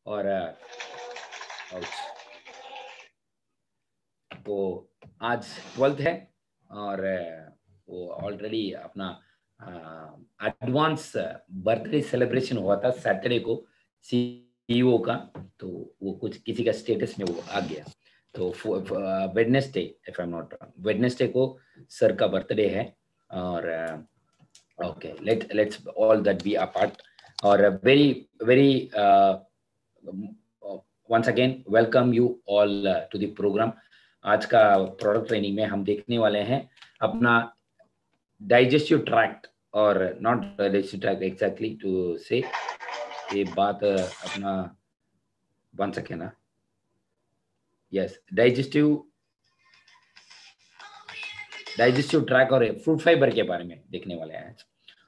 और वो आज 12th है और वो ऑलरेडी अपना एडवांस बर्थडे सेलिब्रेशन हुआ था सैटरडे को सीईओ का, तो वो कुछ किसी का स्टेटस में वो आ गया। तो Wednesday, if I am not wrong, Wednesday को सर का बर्थडे है। और okay, let's all that be a part. और very very once again welcome you all to the program। आज का प्रोडक्ट ट्रेनिंग में हम देखने वाले हैं अपना डाइजेस्टिव ट्रैक्ट, और not digestive tract exactly to से ये बात अपना वन सेकेंड ना, यस, डाइजेस्टिव ट्रैक और फ्रूट फाइबर के बारे में देखने वाले हैं।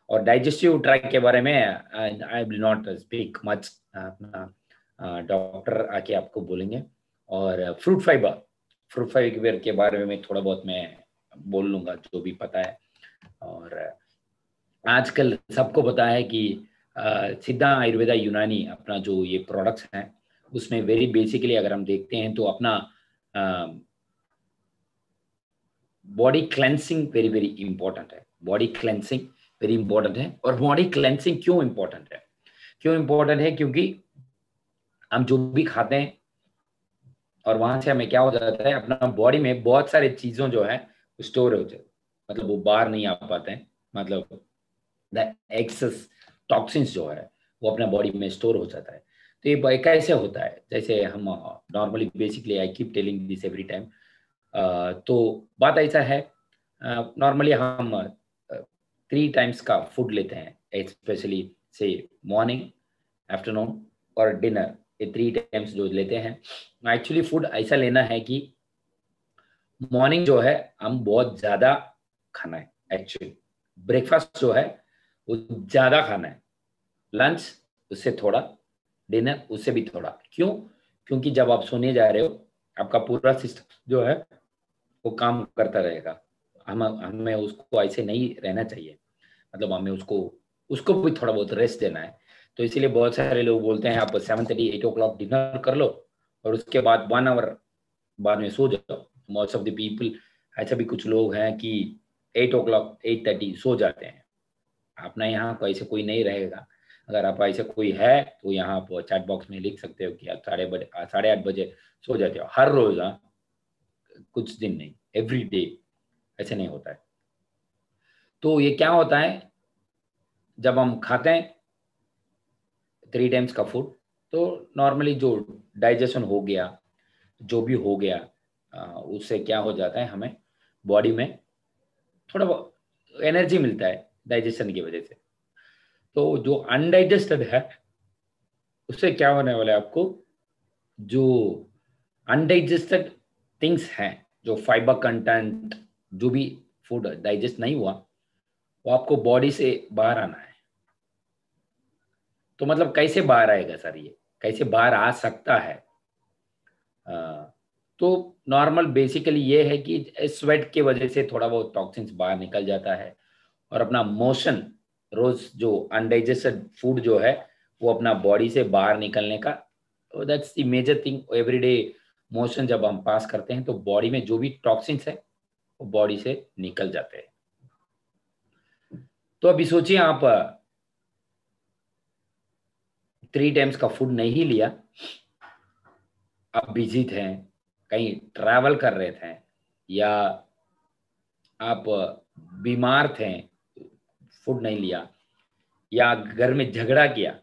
और डाइजेस्टिव ट्रैक के बारे में I will not speak much, अपना डॉक्टर आके आपको बोलेंगे। और फ्रूट फाइबर के बारे में थोड़ा बहुत मैं बोल लूँगा जो भी पता है। और आजकल सबको पता है कि सिद्धा आयुर्वेदा यूनानी अपना जो ये प्रोडक्ट्स हैं उसमें वेरी बेसिकली अगर हम देखते हैं तो अपना body cleansing very very important है। बॉडी क्लेंसिंग वेरी इंपॉर्टेंट है। और बॉडी क्लेंसिंग क्यों इंपॉर्टेंट है? क्योंकि हम जो भी खाते हैं और वहां से हमें क्या हो जाता है, अपना बॉडी में बहुत सारे चीजों जो है स्टोर हो जाए, मतलब वो बाहर नहीं आ पाते हैं, मतलब द एक्सेस टॉक्सिन्स जो है वो अपना बॉडी में स्टोर हो जाता है। तो ये कैसे होता है? जैसे हम normally basically I keep telling this every time. तो बात ऐसा है, नॉर्मली हम 3 टाइम्स का फूड लेते हैं, स्पेशली से मॉर्निंग, आफ्टरनून और डिनर, ये 3 टाइम्स जो लेते हैं। एक्चुअली फूड ऐसा लेना है कि मॉर्निंग जो है हम बहुत ज्यादा खाना है, एक्चुअली ब्रेकफास्ट जो है वो ज्यादा खाना है, लंच उससे थोड़ा, डिनर उससे भी थोड़ा। क्यों? क्योंकि जब आप सोने जा रहे हो आपका पूरा सिस्टम जो है वो काम करता रहेगा। हमें उसको ऐसे नहीं रहना चाहिए, मतलब हमें उसको उसको भी थोड़ा बहुत रेस्ट देना है। तो इसीलिए बहुत सारे लोग बोलते हैं आप 7:30 8 o'clock डिनर कर लो और उसके बाद 1 hour बाद में सो जाओ। मोस्ट ऑफ द पीपल, ऐसा भी कुछ लोग हैं कि 8 o'clock 8:30 सो जाते हैं। अपना यहाँ को ऐसे कोई नहीं रहेगा। अगर आप ऐसे कोई है तो यहाँ आप चैट बॉक्स में लिख सकते हो कि आप 8:30 बजे सो जाते हो हर रोज। हाँ, कुछ दिन नहीं, एवरी डे ऐसे नहीं होता है। तो ये क्या होता है, जब हम खाते हैं 3 टाइम्स का फूड, तो नॉर्मली जो डाइजेशन हो गया, जो भी हो गया, उससे क्या हो जाता है, हमें बॉडी में थोड़ा एनर्जी मिलता है डाइजेशन की वजह से। तो जो अनडाइजेस्टेड है उससे क्या होने वाला है, आपको जो अनडाइजेस्टेड थिंग्स हैं, जो फाइबर कंटेंट, जो भी फूड डाइजेस्ट नहीं हुआ वो आपको बॉडी से बाहर आना है। तो मतलब कैसे बाहर आएगा सर, ये कैसे बाहर आ सकता है? तो नॉर्मल बेसिकली ये है कि स्वेट की वजह से थोड़ा बहुत टॉक्सिन्स बाहर निकल जाता है। और अपना मोशन, रोज जो अनडाइजेस्टेड फूड जो है वो अपना बॉडी से बाहर निकलने का, that's the major thing. Everyday motion जब हम पास करते हैं तो बॉडी में जो भी टॉक्सिन्स है वो बॉडी से निकल जाते हैं। तो अभी सोचिए आप 3 टाइम्स का फूड नहीं लिया, आप बिजी थे, कहीं ट्रैवल कर रहे थे, या आप बीमार थे, फूड नहीं लिया, या घर में झगड़ा किया।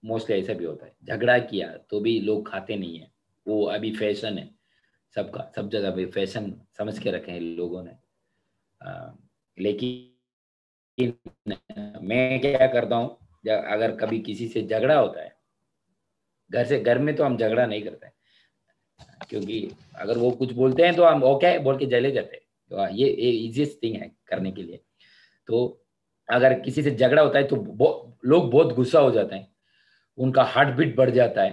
मोस्टली ऐसा भी होता है, झगड़ा किया तो भी लोग खाते नहीं है। वो अभी फैशन है सबका, सब जगह पे फैशन समझ के रखे हैं लोगों ने। लेकिन मैं क्या करता हूँ, अगर कभी किसी से झगड़ा होता है, घर में तो हम झगड़ा नहीं करते हैं, क्योंकि अगर वो कुछ बोलते हैं तो हम ओके बोल के चले जाते हैं। तो ये इजीएस्ट थिंग है करने के लिए। तो अगर किसी से झगड़ा होता है तो लोग बहुत गुस्सा हो जाते हैं, उनका हार्ट बीट बढ़ जाता है,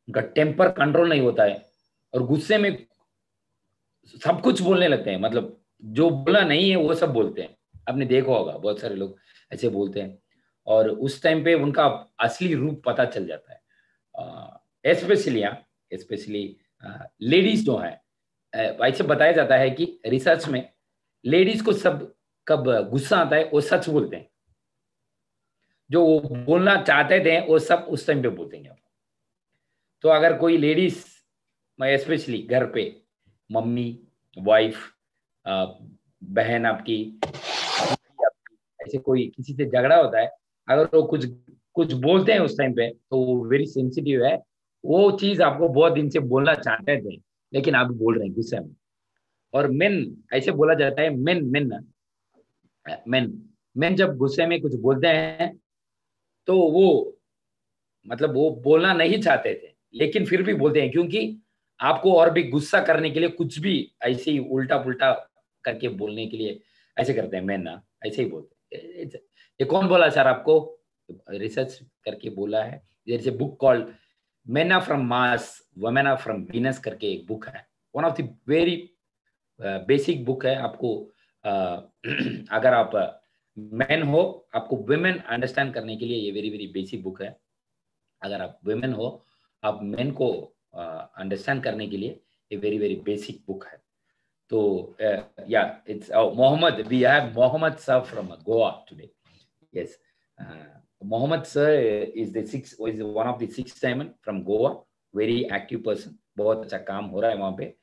उनका टेम्पर कंट्रोल नहीं होता है, और गुस्से में सब कुछ बोलने लगते हैं, मतलब जो बोला नहीं है वो सब बोलते हैं। आपने देखा होगा बहुत सारे लोग ऐसे बोलते हैं, और उस टाइम पे उनका असली रूप पता चल जाता है। स्पेशली लेडीज जो है, ऐसे बताया जाता है कि रिसर्च में लेडीज को सब कब गुस्सा आता है वो सच बोलते हैं, जो वो बोलना चाहते थे वो सब उस टाइम पे बोलते हैं। तो अगर कोई लेडीज, स्पेशली घर पे मम्मी, वाइफ, बहन आपकी, ऐसे कोई किसी से झगड़ा होता है, अगर वो कुछ कुछ बोलते हैं उस टाइम पे तो वो वेरी सेंसिटिव है, वो चीज आपको बहुत दिन से बोलना चाहते थे लेकिन आप बोल रहे हैं गुस्से में। और मेन, ऐसे बोला जाता है मेन मेन मेन मेन जब गुस्से में कुछ बोलते हैं तो वो मतलब वो बोलना नहीं चाहते थे लेकिन फिर भी बोलते हैं, क्योंकि आपको और भी गुस्सा करने के लिए कुछ भी ऐसे ही उल्टा पुल्टा करके बोलने के लिए ऐसे करते हैं। मैन ना ऐसे ही बोलते हैं। ये कौन बोला सर आपको? रिसर्च करके बोला है। There is a book called men are from Mars women are from Venus करके एक बुक है, one of the very basic book है। आपको अगर आप मैन हो, आपको वुमेन अंडरस्टैंड करने के लिए ये वेरी वेरी बेसिक बुक है। अगर आप वुमेन हो, आप मेन को अंडरस्टैंड करने के लिए ये वेरी वेरी बेसिक बुक है। तो या it's Mohammed, we have Mohammed sir from Goa today. Yes, Mohammed sir is one of the 6 diamond from Goa, very active person, बहुत अच्छा काम हो रहा है वहाँ पे।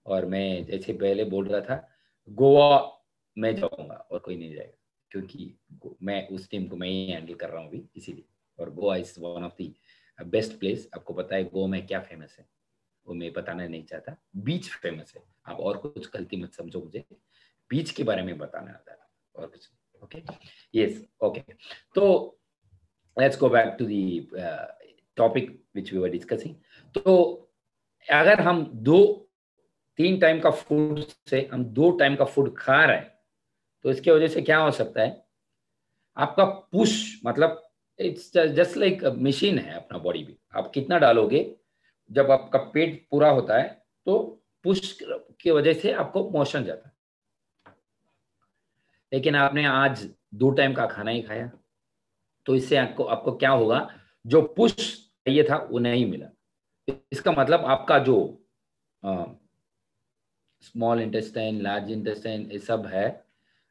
और मैं जैसे पहले बोल रहा था, गोवा मैं जाऊंगा और कोई नहीं जाएगा, क्योंकि मैं उस टीम को मैं ही हैंडल कर रहा हूँ अभी, इसीलिए। और Goa is one of the best place. आपको पता है गोवा में क्या फेमस है, वो मैं बताना नहीं चाहता। बीच फेमस है, आप और कुछ गलती मत समझो, मुझे बीच के बारे में बताना आता है और कुछ। Okay, yes, okay. तो let's go back to the topic which we were discussing. तो अगर हम 2-3 टाइम का फूड से हम 2 टाइम का फूड खा रहे हैं, तो इसके वजह से क्या हो सकता है, आपका पुश, मतलब इट्स जस्ट लाइक मशीन है अपना बॉडी भी, आप कितना डालोगे, जब आपका पेट पूरा होता है तो पुश की वजह से आपको मोशन जाता है। लेकिन आपने आज 2 टाइम का खाना ही खाया, तो इससे आपको आपको क्या होगा, जो पुश चाहिए था वो नहीं मिला। इसका मतलब आपका जो स्मॉल इंटेस्टाइन, लार्ज इंटेस्टाइन, ये सब है,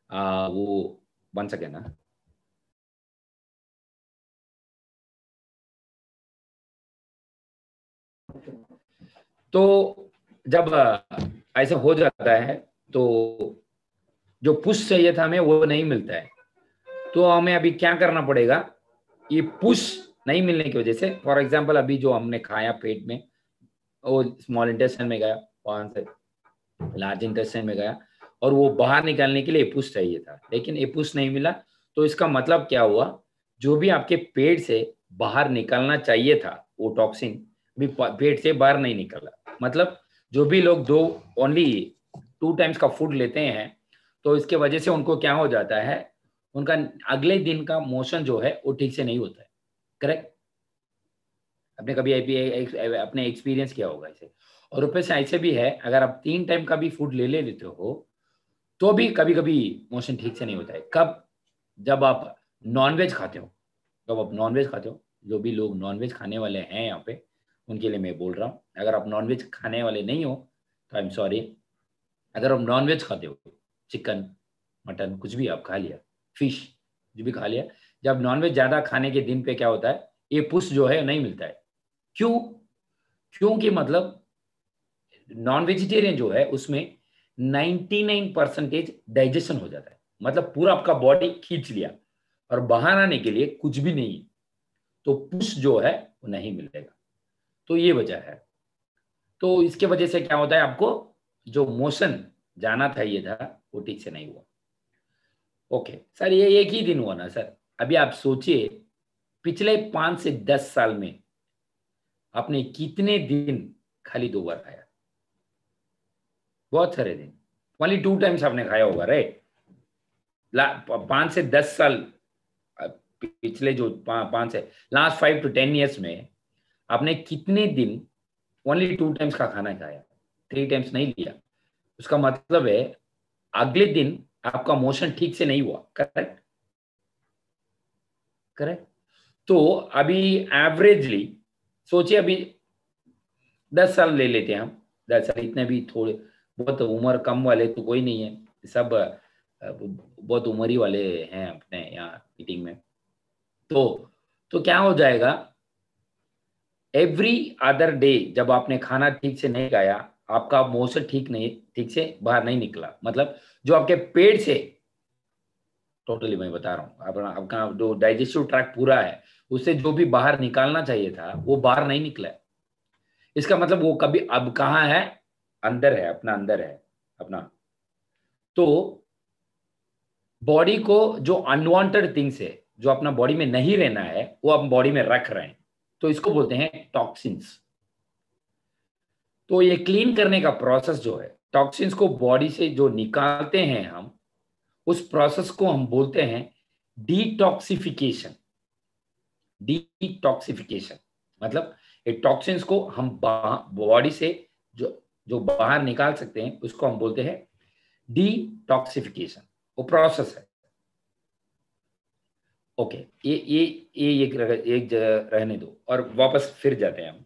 वो बन सके ना। तो जब ऐसा हो जाता है तो जो पुश चाहिए था हमें वो नहीं मिलता है, तो हमें अभी क्या करना पड़ेगा, ये पुश नहीं मिलने की वजह से, फॉर एग्जांपल अभी जो हमने खाया पेट में, वो स्मॉल इंटेस्टाइन में गया, वहां से लार्ज इंटेस्टाइन में गया, और वो बाहर निकालने के लिए पुश चाहिए था, लेकिन ये पुश नहीं मिला। तो इसका मतलब क्या हुआ, जो भी आपके पेट से बाहर निकलना चाहिए था वो टॉक्सिन भी पेट से बाहर नहीं निकला। मतलब जो भी लोग ओनली 2 टाइम्स का फूड लेते हैं, तो इसके वजह से उनको क्या हो जाता है, उनका अगले दिन का मोशन जो है वो ठीक से नहीं होता है। करेक्ट? आपने कभी अपने एक्सपीरियंस किया होगा इसे। और ऊपर से ऐसे भी है, अगर आप 3 टाइम का भी फूड ले लेते हो तो भी कभी कभी मोशन ठीक से नहीं होता है। कब? जब आप नॉनवेज खाते हो, जब आप नॉनवेज खाते हो, जो भी लोग नॉनवेज खाने वाले हैं यहाँ पे, उनके लिए मैं बोल रहा हूँ। अगर आप नॉनवेज खाने वाले नहीं हो तो आई एम सॉरी। अगर आप नॉनवेज खाते हो, चिकन, मटन, कुछ भी आप खा लिया, फिश जो भी खा लिया, जब नॉनवेज ज्यादा खाने के दिन पे क्या होता है, ये पुश जो है नहीं मिलता है। क्यों? क्योंकि मतलब नॉन वेजिटेरियन जो है उसमें 99% डाइजेशन हो जाता है, मतलब पूरा आपका बॉडी खींच लिया और बाहर आने के लिए कुछ भी नहीं, तो पुश जो है वो नहीं मिलेगा। तो ये वजह है। तो इसके वजह से क्या होता है, आपको जो मोशन जाना था ये था वो ठीक से नहीं हुआ। ओके सर, ये एक ही दिन हुआ ना सर? अभी आप सोचिए, पिछले 5 से 10 साल में आपने कितने दिन खाली 2 बार खाया? बहुत सारे दिन, ओनली 2 टाइम्स आपने खाया होगा, राइट? 5 से 10 साल, पिछले जो 5 से लास्ट 5 to 10 years में आपने कितने दिन ओनली 2 टाइम्स का खाना खाया, 3 टाइम्स नहीं लिया? उसका मतलब है अगले दिन आपका मोशन ठीक से नहीं हुआ। करेक्ट? करेक्ट। तो अभी एवरेजली सोचिए, अभी 10 साल ले लेते हैं हम, 10 साल, इतने भी थोड़े बहुत उम्र कम वाले तो कोई नहीं है, सब बहुत उम्र ही वाले हैं अपने यहाँ मीटिंग में। तो क्या हो जाएगा, एवरी अदर डे जब आपने खाना ठीक से नहीं खाया, आपका मोशन ठीक से बाहर नहीं निकला, मतलब जो आपके पेट से, टोटली मैं बता रहा हूँ, अपना आपका जो डाइजेस्टिव ट्रैक्ट पूरा है, उससे जो भी बाहर निकालना चाहिए था वो बाहर नहीं निकला है। इसका मतलब वो कभी अब कहाँ है, अंदर है, अपना अंदर है अपना। तो बॉडी को जो अनवांटेड थिंग्स है, जो अपना बॉडी में नहीं रहना है, वो हम बॉडी में रख रहे हैं, तो इसको बोलते हैं टॉक्सिन्स। तो ये क्लीन करने का प्रोसेस जो है, टॉक्सिन्स को बॉडी से जो निकालते हैं हम, उस प्रोसेस को हम बोलते हैं डिटॉक्सिफिकेशन। डिटॉक्सिफिकेशन मतलब एक टॉक्सिन्स को हम बॉडी से जो जो बाहर निकाल सकते हैं, उसको हम बोलते हैं डिटॉक्सिफिकेशन। वो प्रोसेस है। ओके, ये एक जगह रहने दो और वापस फिर जाते हैं हम।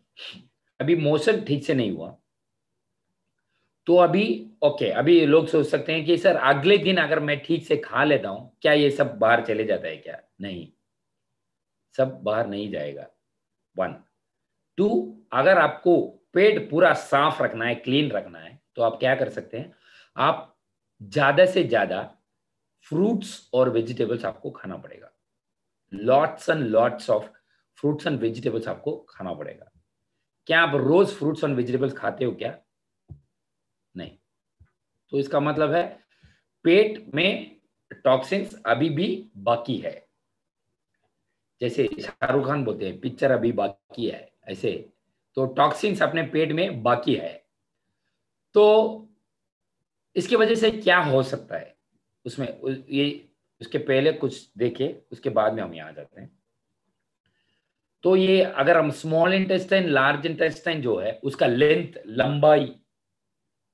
अभी मोशन ठीक से नहीं हुआ, तो अभी ओके, अभी लोग सोच सकते हैं कि सर अगले दिन अगर मैं ठीक से खा लेता हूं, क्या ये सब बाहर चले जाता है क्या? नहीं, सब बाहर नहीं जाएगा। 1, 2, अगर आपको पेट पूरा साफ रखना है, क्लीन रखना है, तो आप क्या कर सकते हैं, आप ज्यादा से ज्यादा फ्रूट्स और वेजिटेबल्स आपको खाना पड़ेगा। Lots and lots of fruits and vegetables आपको खाना पड़ेगा। क्या आप रोज फ्रूट्स एंड वेजिटेबल्स खाते हो क्या? नहीं। तो इसका मतलब है पेट में टॉक्सिन्स अभी भी बाकी है। जैसे शाहरुख खान बोलते हैं पिक्चर अभी बाकी है, ऐसे तो टॉक्सिन्स अपने पेट में बाकी है। तो इसकी वजह से क्या हो सकता है उसमें, ये उसके पहले कुछ देखे, उसके बाद में हम यहाँ जाते हैं। तो ये अगर हम स्मॉल इंटेस्टाइन, लार्ज इंटेस्टाइन जो है, उसका लेंथ, लंबाई,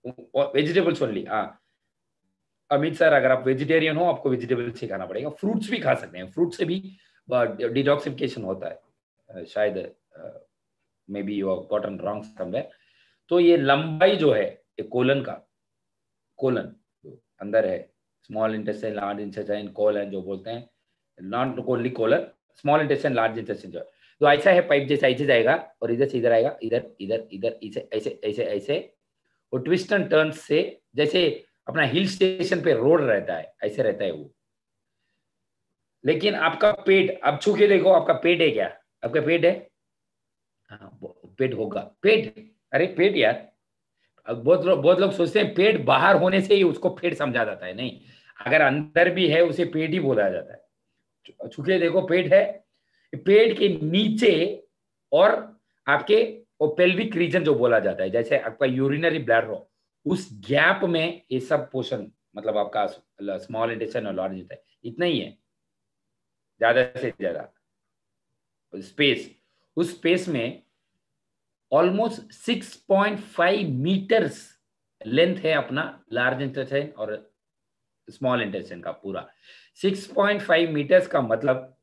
वेजिटेबल्स ओनली। हाँ, अमित सर, अगर आप वेजिटेरियन हो, आपको वेजिटेबल्स ही खाना पड़ेगा। फ्रूट्स भी खा सकते हैं, फ्रूट से भी डिटॉक्सिफिकेशन होता है। शायद may be you gotten wrong somewhere. तो ये लंबाई जो है, ये कोलन का, कोलन अंदर है, small intestine, large intestine, colon जो बोलते हैं, not only colon, small intestine, large intestine जो है, तो ऐसा है, पाइप जैसा ऐसे जाएगा और इधर से इधर आएगा, इधर इधर इधर, इसे ऐसे ऐसे ऐसे, वो ट्विस्ट एंड टर्न से, जैसे अपना हिल स्टेशन पे रोड रहता है, ऐसे रहता है वो। लेकिन आपका पेट, अब छू के देखो, आपका पेट है क्या? आपका पेट है? हाँ, पेट होगा, पेट, अरे पेट यार। अब बहुत लोग सोचते हैं पेट बाहर होने से ही उसको पेट समझा जाता है, नहीं, अगर अंदर भी है उसे पेट ही बोला जाता है। छू के देखो, पेट है। पेट के नीचे और आपके वो पेल्विक रीजन जो बोला जाता है, जैसे आपका यूरिनरी ब्लैडर हो, उस गैप में ये सब पोर्शन, मतलब आपका स्मॉल इंटेस्टाइन और लार्ज इंटेस्टाइन, इतना ही है, ज्यादा से ज्यादा स्पेस। उस स्पेस में ऑलमोस्ट 6.5 मीटर्स लेंथ है अपना लार्ज इंटेस्टाइन और स्मॉल इंटेस्टाइन का पूरा। 6.5 मीटर्स का मतलब,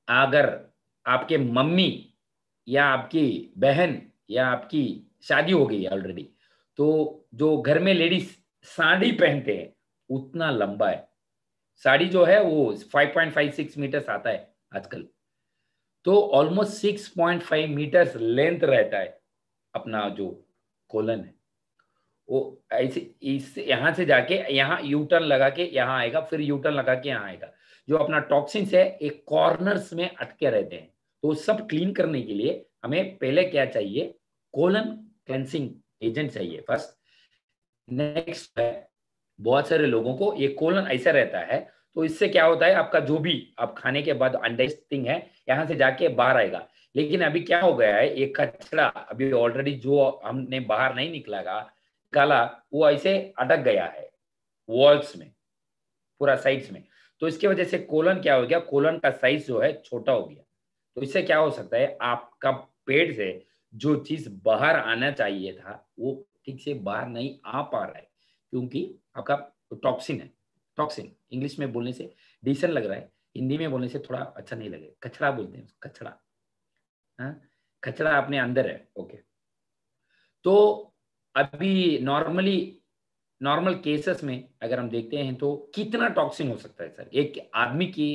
अगर आपके मम्मी या आपकी बहन या आपकी शादी हो गई है ऑलरेडी, तो जो घर में लेडीज साड़ी पहनते हैं, उतना लंबा है। साड़ी जो है वो 5.56 मीटर्स आता है आजकल। तो ऑलमोस्ट 6.5 मीटर्स लेंथ रहता है अपना जो कोलन है। वो ऐसे इस यहाँ से जाके यहाँ यू टर्न लगा के यहाँ आएगा, फिर यू टर्न लगा के यहाँ आएगा। जो अपना टॉक्सिन्स है एक कॉर्नर्स में अटके रहते हैं। तो सब क्लीन करने के लिए हमें पहले क्या चाहिए, कोलन क्लेंसिंग एजेंट चाहिए फर्स्ट। नेक्स्ट है, बहुत सारे लोगों को ये कोलन ऐसा रहता है, तो इससे क्या होता है, आपका जो भी आप खाने के बाद अनडाइजेस्टिंग है, यहाँ से जाके बाहर आएगा। लेकिन अभी क्या हो गया है, एक कचरा अभी ऑलरेडी जो हमने बाहर नहीं निकाला, वो ऐसे अटक गया है वॉल्स में, पूरा साइड्स में। तो इसकी वजह से कोलन क्या हो गया, कोलन का साइज जो है छोटा हो गया। तो इससे क्या हो सकता है, आपका पेट से जो चीज बाहर आना चाहिए था, वो ठीक से बाहर नहीं आ पा रहा है, क्योंकि आपका टॉक्सिन है। टॉक्सिन इंग्लिश में बोलने से डिसेंट लग रहा है, हिंदी में बोलने से थोड़ा अच्छा नहीं लगे, कचरा बोलते हैं, कचरा। हाँ, कचरा अपने अंदर है। ओके, तो अभी नॉर्मल केसेस में अगर हम देखते हैं तो कितना टॉक्सिन हो सकता है सर एक आदमी की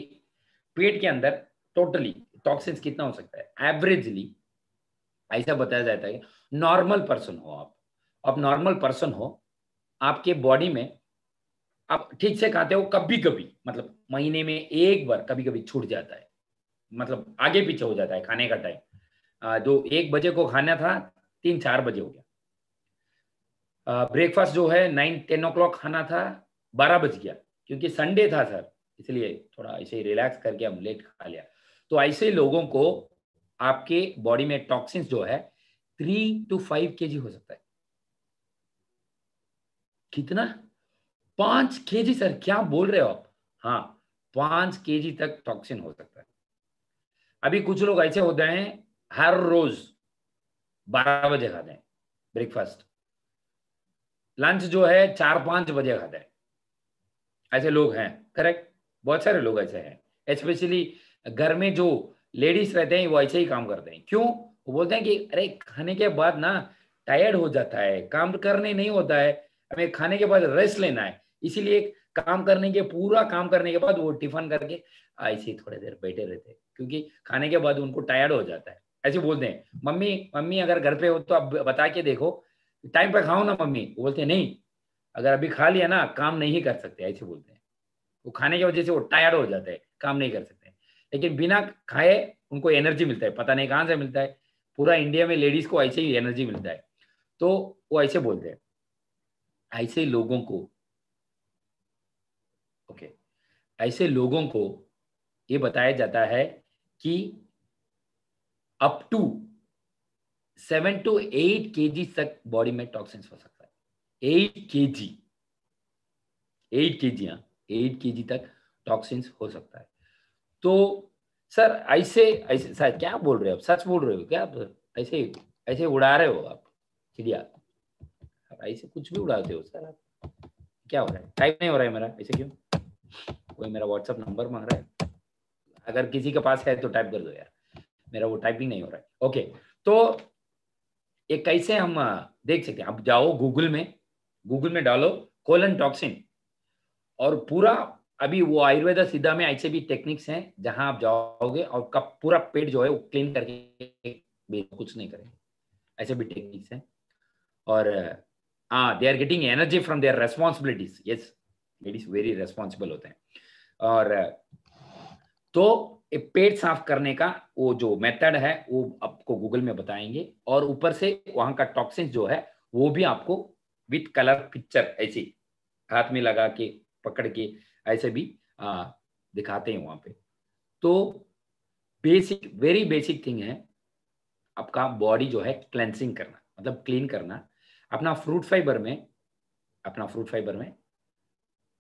पेट के अंदर टोटली टॉक्सिन्स कितना हो सकता है एवरेजली ऐसा बताया जाता है नॉर्मल पर्सन हो आप नॉर्मल पर्सन हो आपके बॉडी में आप ठीक से खाते हो कभी कभी मतलब महीने में एक बार कभी कभी छूट जाता है मतलब आगे पीछे हो जाता है खाने का टाइम जो 1 बजे को खाना था 3-4 बजे हो गया ब्रेकफास्ट जो है 9-10 o'clock खाना था 12 बज गया क्योंकि संडे था सर इसलिए थोड़ा ऐसे रिलैक्स करके हम लेट खा लिया तो ऐसे लोगों को आपके बॉडी में टॉक्सिन्स जो है 3 to 5 kg हो सकता है कितना 5 kg सर क्या बोल रहे हो आप हाँ 5 kg तक टॉक्सिन हो सकता है अभी कुछ लोग ऐसे होते हैं हर रोज 12 बजे खाते हैं ब्रेकफास्ट लंच जो है 4-5 बजे खाते हैं ऐसे लोग हैं करेक्ट बहुत सारे लोग ऐसे हैं स्पेशली घर में जो लेडीज रहते हैं वो ऐसे ही काम करते हैं क्यों वो बोलते हैं कि अरे खाने के बाद ना टायर्ड हो जाता है काम करने नहीं होता है हमें खाने के बाद रेस्ट लेना है इसीलिए पूरा काम करने के बाद वो टिफिन करके ऐसे ही थोड़ी देर बैठे रहते हैं क्योंकि खाने के बाद उनको टायर्ड हो जाता है ऐसे बोलते हैं मम्मी मम्मी अगर घर पे हो तो अब बता के देखो टाइम पे खाओ ना मम्मी वो बोलते हैं नहीं अगर अभी खा लिया ना काम नहीं कर सकते ऐसे बोलते हैं वो खाने की वजह से वो टायर्ड हो जाते हैं काम नहीं कर सकते लेकिन बिना खाए उनको एनर्जी मिलता है पता नहीं कहाँ से मिलता है पूरा इंडिया में लेडीज को ऐसे ही एनर्जी मिलता है तो वो ऐसे बोलते हैं ऐसे लोगों को ओके ऐसे लोगों को ये बताया जाता है कि अप टू 7 to 8 kg तक बॉडी में टॉक्सिन्स हो सकता है 8 kg 8 kg हाँ 8 kg तक टॉक्सिन्स हो सकता है तो सर ऐसे ऐसे सर क्या बोल रहे हो आप सच बोल रहे हो क्या आप ऐसे ऐसे उड़ा रहे हो आप चिड़िया आप ऐसे कुछ भी उड़ाते हो सर आप क्या हो रहा है टाइप नहीं हो रहा है मेरा ऐसे क्यों कोई मेरा व्हाट्सएप नंबर मांग रहा है अगर किसी के पास है तो टाइप कर दो यार मेरा वो टाइपिंग नहीं हो रहा है ओके तो ये कैसे हम देख सकते हैं अब जाओ गूगल में डालो कोलन टॉक्सिन और पूरा अभी वो आयुर्वेदा सिद्धा में ऐसे भी टेक्निक्स हैं जहां आप जाओगे और का पूरा पेट जो है वो क्लीन करके कुछ नहीं करेंगे ऐसे भी टेक्निक्स हैं और हाँ they are getting energy from their responsibilities yes ladies very responsible होते हैं और तो पेट साफ करने का वो जो मेथड है वो आपको गूगल में बताएंगे और ऊपर से वहां का टॉक्सिन जो है वो भी आपको विथ कलर पिक्चर ऐसे हाथ में लगा के पकड़ के ऐसे भी दिखाते हैं वहां पे तो बेसिक वेरी बेसिक थिंग है आपका बॉडी जो है क्लेंसिंग करना मतलब क्लीन करना अपना फ्रूट फाइबर में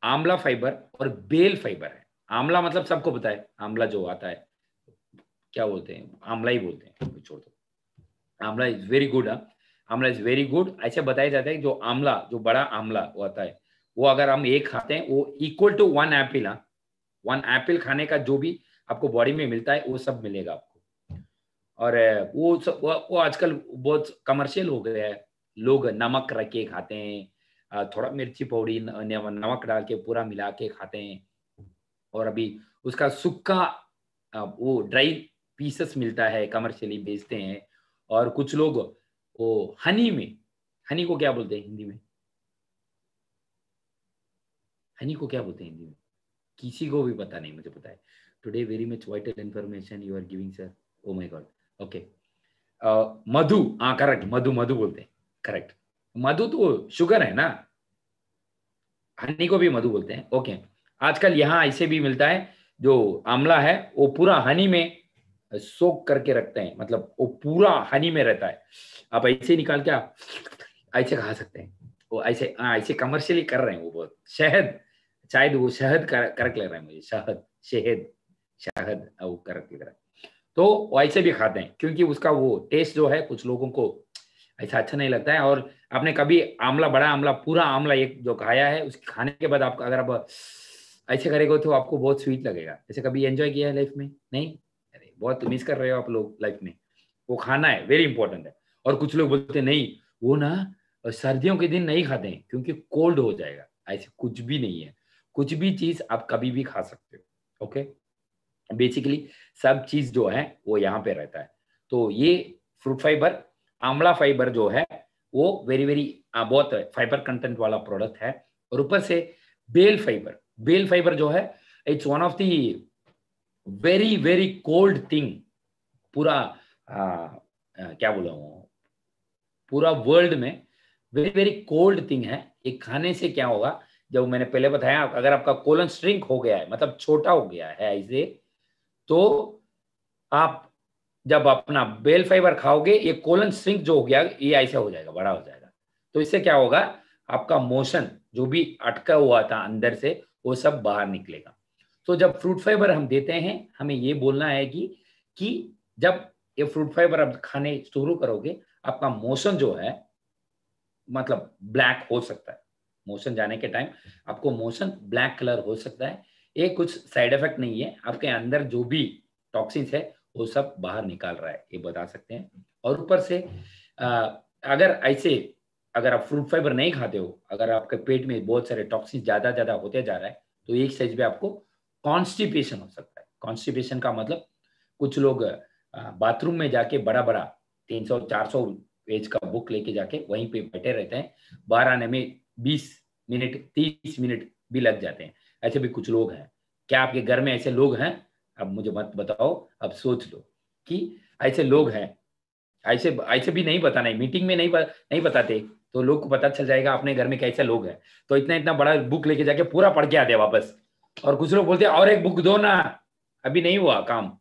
आंवला फाइबर और बेल फाइबर है आंवला मतलब सबको पता है आंवला जो आता है क्या बोलते हैं आंवला ही बोलते हैं छोड़ दो आंवला इज वेरी गुड आंवला इज वेरी गुड ऐसे बताया जाता है जो आंवला जो बड़ा आंवला वो आता है वो अगर हम एक खाते हैं वो इक्वल टू 1 एप्पल 1 एप्पल खाने का जो भी आपको बॉडी में मिलता है वो सब मिलेगा आपको और वो आजकल बहुत कमर्शियल हो गया है लोग नमक रख के खाते हैं थोड़ा मिर्ची पाउडर नमक डाल के पूरा मिला के खाते हैं और अभी उसका सूखा वो ड्राई पीसेस मिलता है कमर्शियली बेचते हैं और कुछ लोग वो हनी को क्या बोलते हैं हिंदी में हनी को क्या बोलते हैं हिंदी में किसी को भी पता नहीं मुझे पता है today very much vital information you are giving sir oh my God okay Madhu हाँ करेक्ट मधु मधु बोलते हैं करेक्ट मधु तो शुगर है ना हनी को भी मधु बोलते हैं ओके आजकल यहाँ ऐसे भी मिलता है जो आंवला है वो पूरा हनी में सोक करके रखते हैं मतलब वो पूरा हनी में रहता है आप ऐसे निकाल के आप ऐसे खा सकते हैं वो ऐसे ऐसे कमर्शियली कर रहे हैं वो बहुत शहद शायद वो शहद करके लग रहा है मुझे शहद शहद वो करके लग रहा है तो वो ऐसे भी खाते हैं क्योंकि उसका वो टेस्ट जो है कुछ लोगों को ऐसा अच्छा नहीं लगता है और आपने कभी आंवला बड़ा आंवला पूरा आंवला एक जो खाया है उसके खाने के बाद आपको अगर आप ऐसे करेगा तो आपको बहुत स्वीट लगेगा ऐसे कभी एंजॉय किया है लाइफ में नहीं अरे बहुत मिस कर रहे हो आप लोग लाइफ में वो खाना है वेरी इंपॉर्टेंट है और कुछ लोग बोलते नहीं वो ना सर्दियों के दिन नहीं खाते हैं क्योंकि कोल्ड हो जाएगा। ऐसे कुछ भी नहीं है, कुछ भी चीज आप कभी भी खा सकते हो। ओके, बेसिकली सब चीज जो है वो यहाँ पे रहता है। तो ये फ्रूट फाइबर, आंवला फाइबर जो है वो वेरी वेरी बहुत फाइबर कंटेंट वाला प्रोडक्ट है। और ऊपर से बेल फाइबर, बेल फाइबर जो है it's one of the very very cold thing. पूरा क्या बोला हूँ, पूरा वर्ल्ड में वेरी वेरी कोल्ड थिंग है। ये खाने से क्या होगा, जब मैंने पहले बताया, अगर आपका कोलन श्रिंक हो गया है, मतलब छोटा हो गया है ऐसे, तो आप जब अपना बेल फाइबर खाओगे, ये कोलन श्रिंक जो हो गया ये ऐसा हो जाएगा, बड़ा हो जाएगा। तो इससे क्या होगा, आपका मोशन जो भी अटका हुआ था अंदर से वो सब बाहर निकलेगा। तो जब फ्रूट फाइबर हम देते हैं, हमें ये बोलना है कि जब ये फ्रूट फाइबर आप खाने शुरू करोगे, आपका मोशन जो है मतलब ब्लैक हो सकता है। मोशन जाने के टाइम आपको मोशन ब्लैक कलर हो सकता है। ये कुछ साइड इफेक्ट नहीं है, आपके अंदर जो भी टॉक्सिन्स है वो सब बाहर निकाल रहा है, ये बता सकते हैं। और ऊपर से अगर ऐसे, अगर आप फ्रूट फाइबर नहीं खाते हो, अगर आपके पेट में बहुत सारे टॉक्सिन ज्यादा ज्यादा होते जा रहा है, तो एक स्टेज पे आपको कॉन्स्टिपेशन हो सकता है। कॉन्स्टिपेशन का मतलब कुछ लोग बाथरूम में जाके बड़ा बड़ा 300-400 पेज का बुक लेके जाके वहीं पे बैठे रहते हैं, बाहर आने में 20 मिनट 30 मिनट भी लग जाते हैं। ऐसे भी कुछ लोग हैं। क्या आपके घर में ऐसे लोग हैं? अब मुझे मत बताओ, अब सोच लो कि ऐसे लोग हैं। ऐसे ऐसे भी नहीं बताना है, मीटिंग में नहीं बताते तो लोग को पता चल जाएगा अपने घर में कैसे लोग हैं। तो इतना इतना बड़ा बुक लेके जाके पूरा पढ़ के आते हैं वापस। और कुछ लोग बोलते हैं और एक बुक दो ना, अभी नहीं हुआ काम।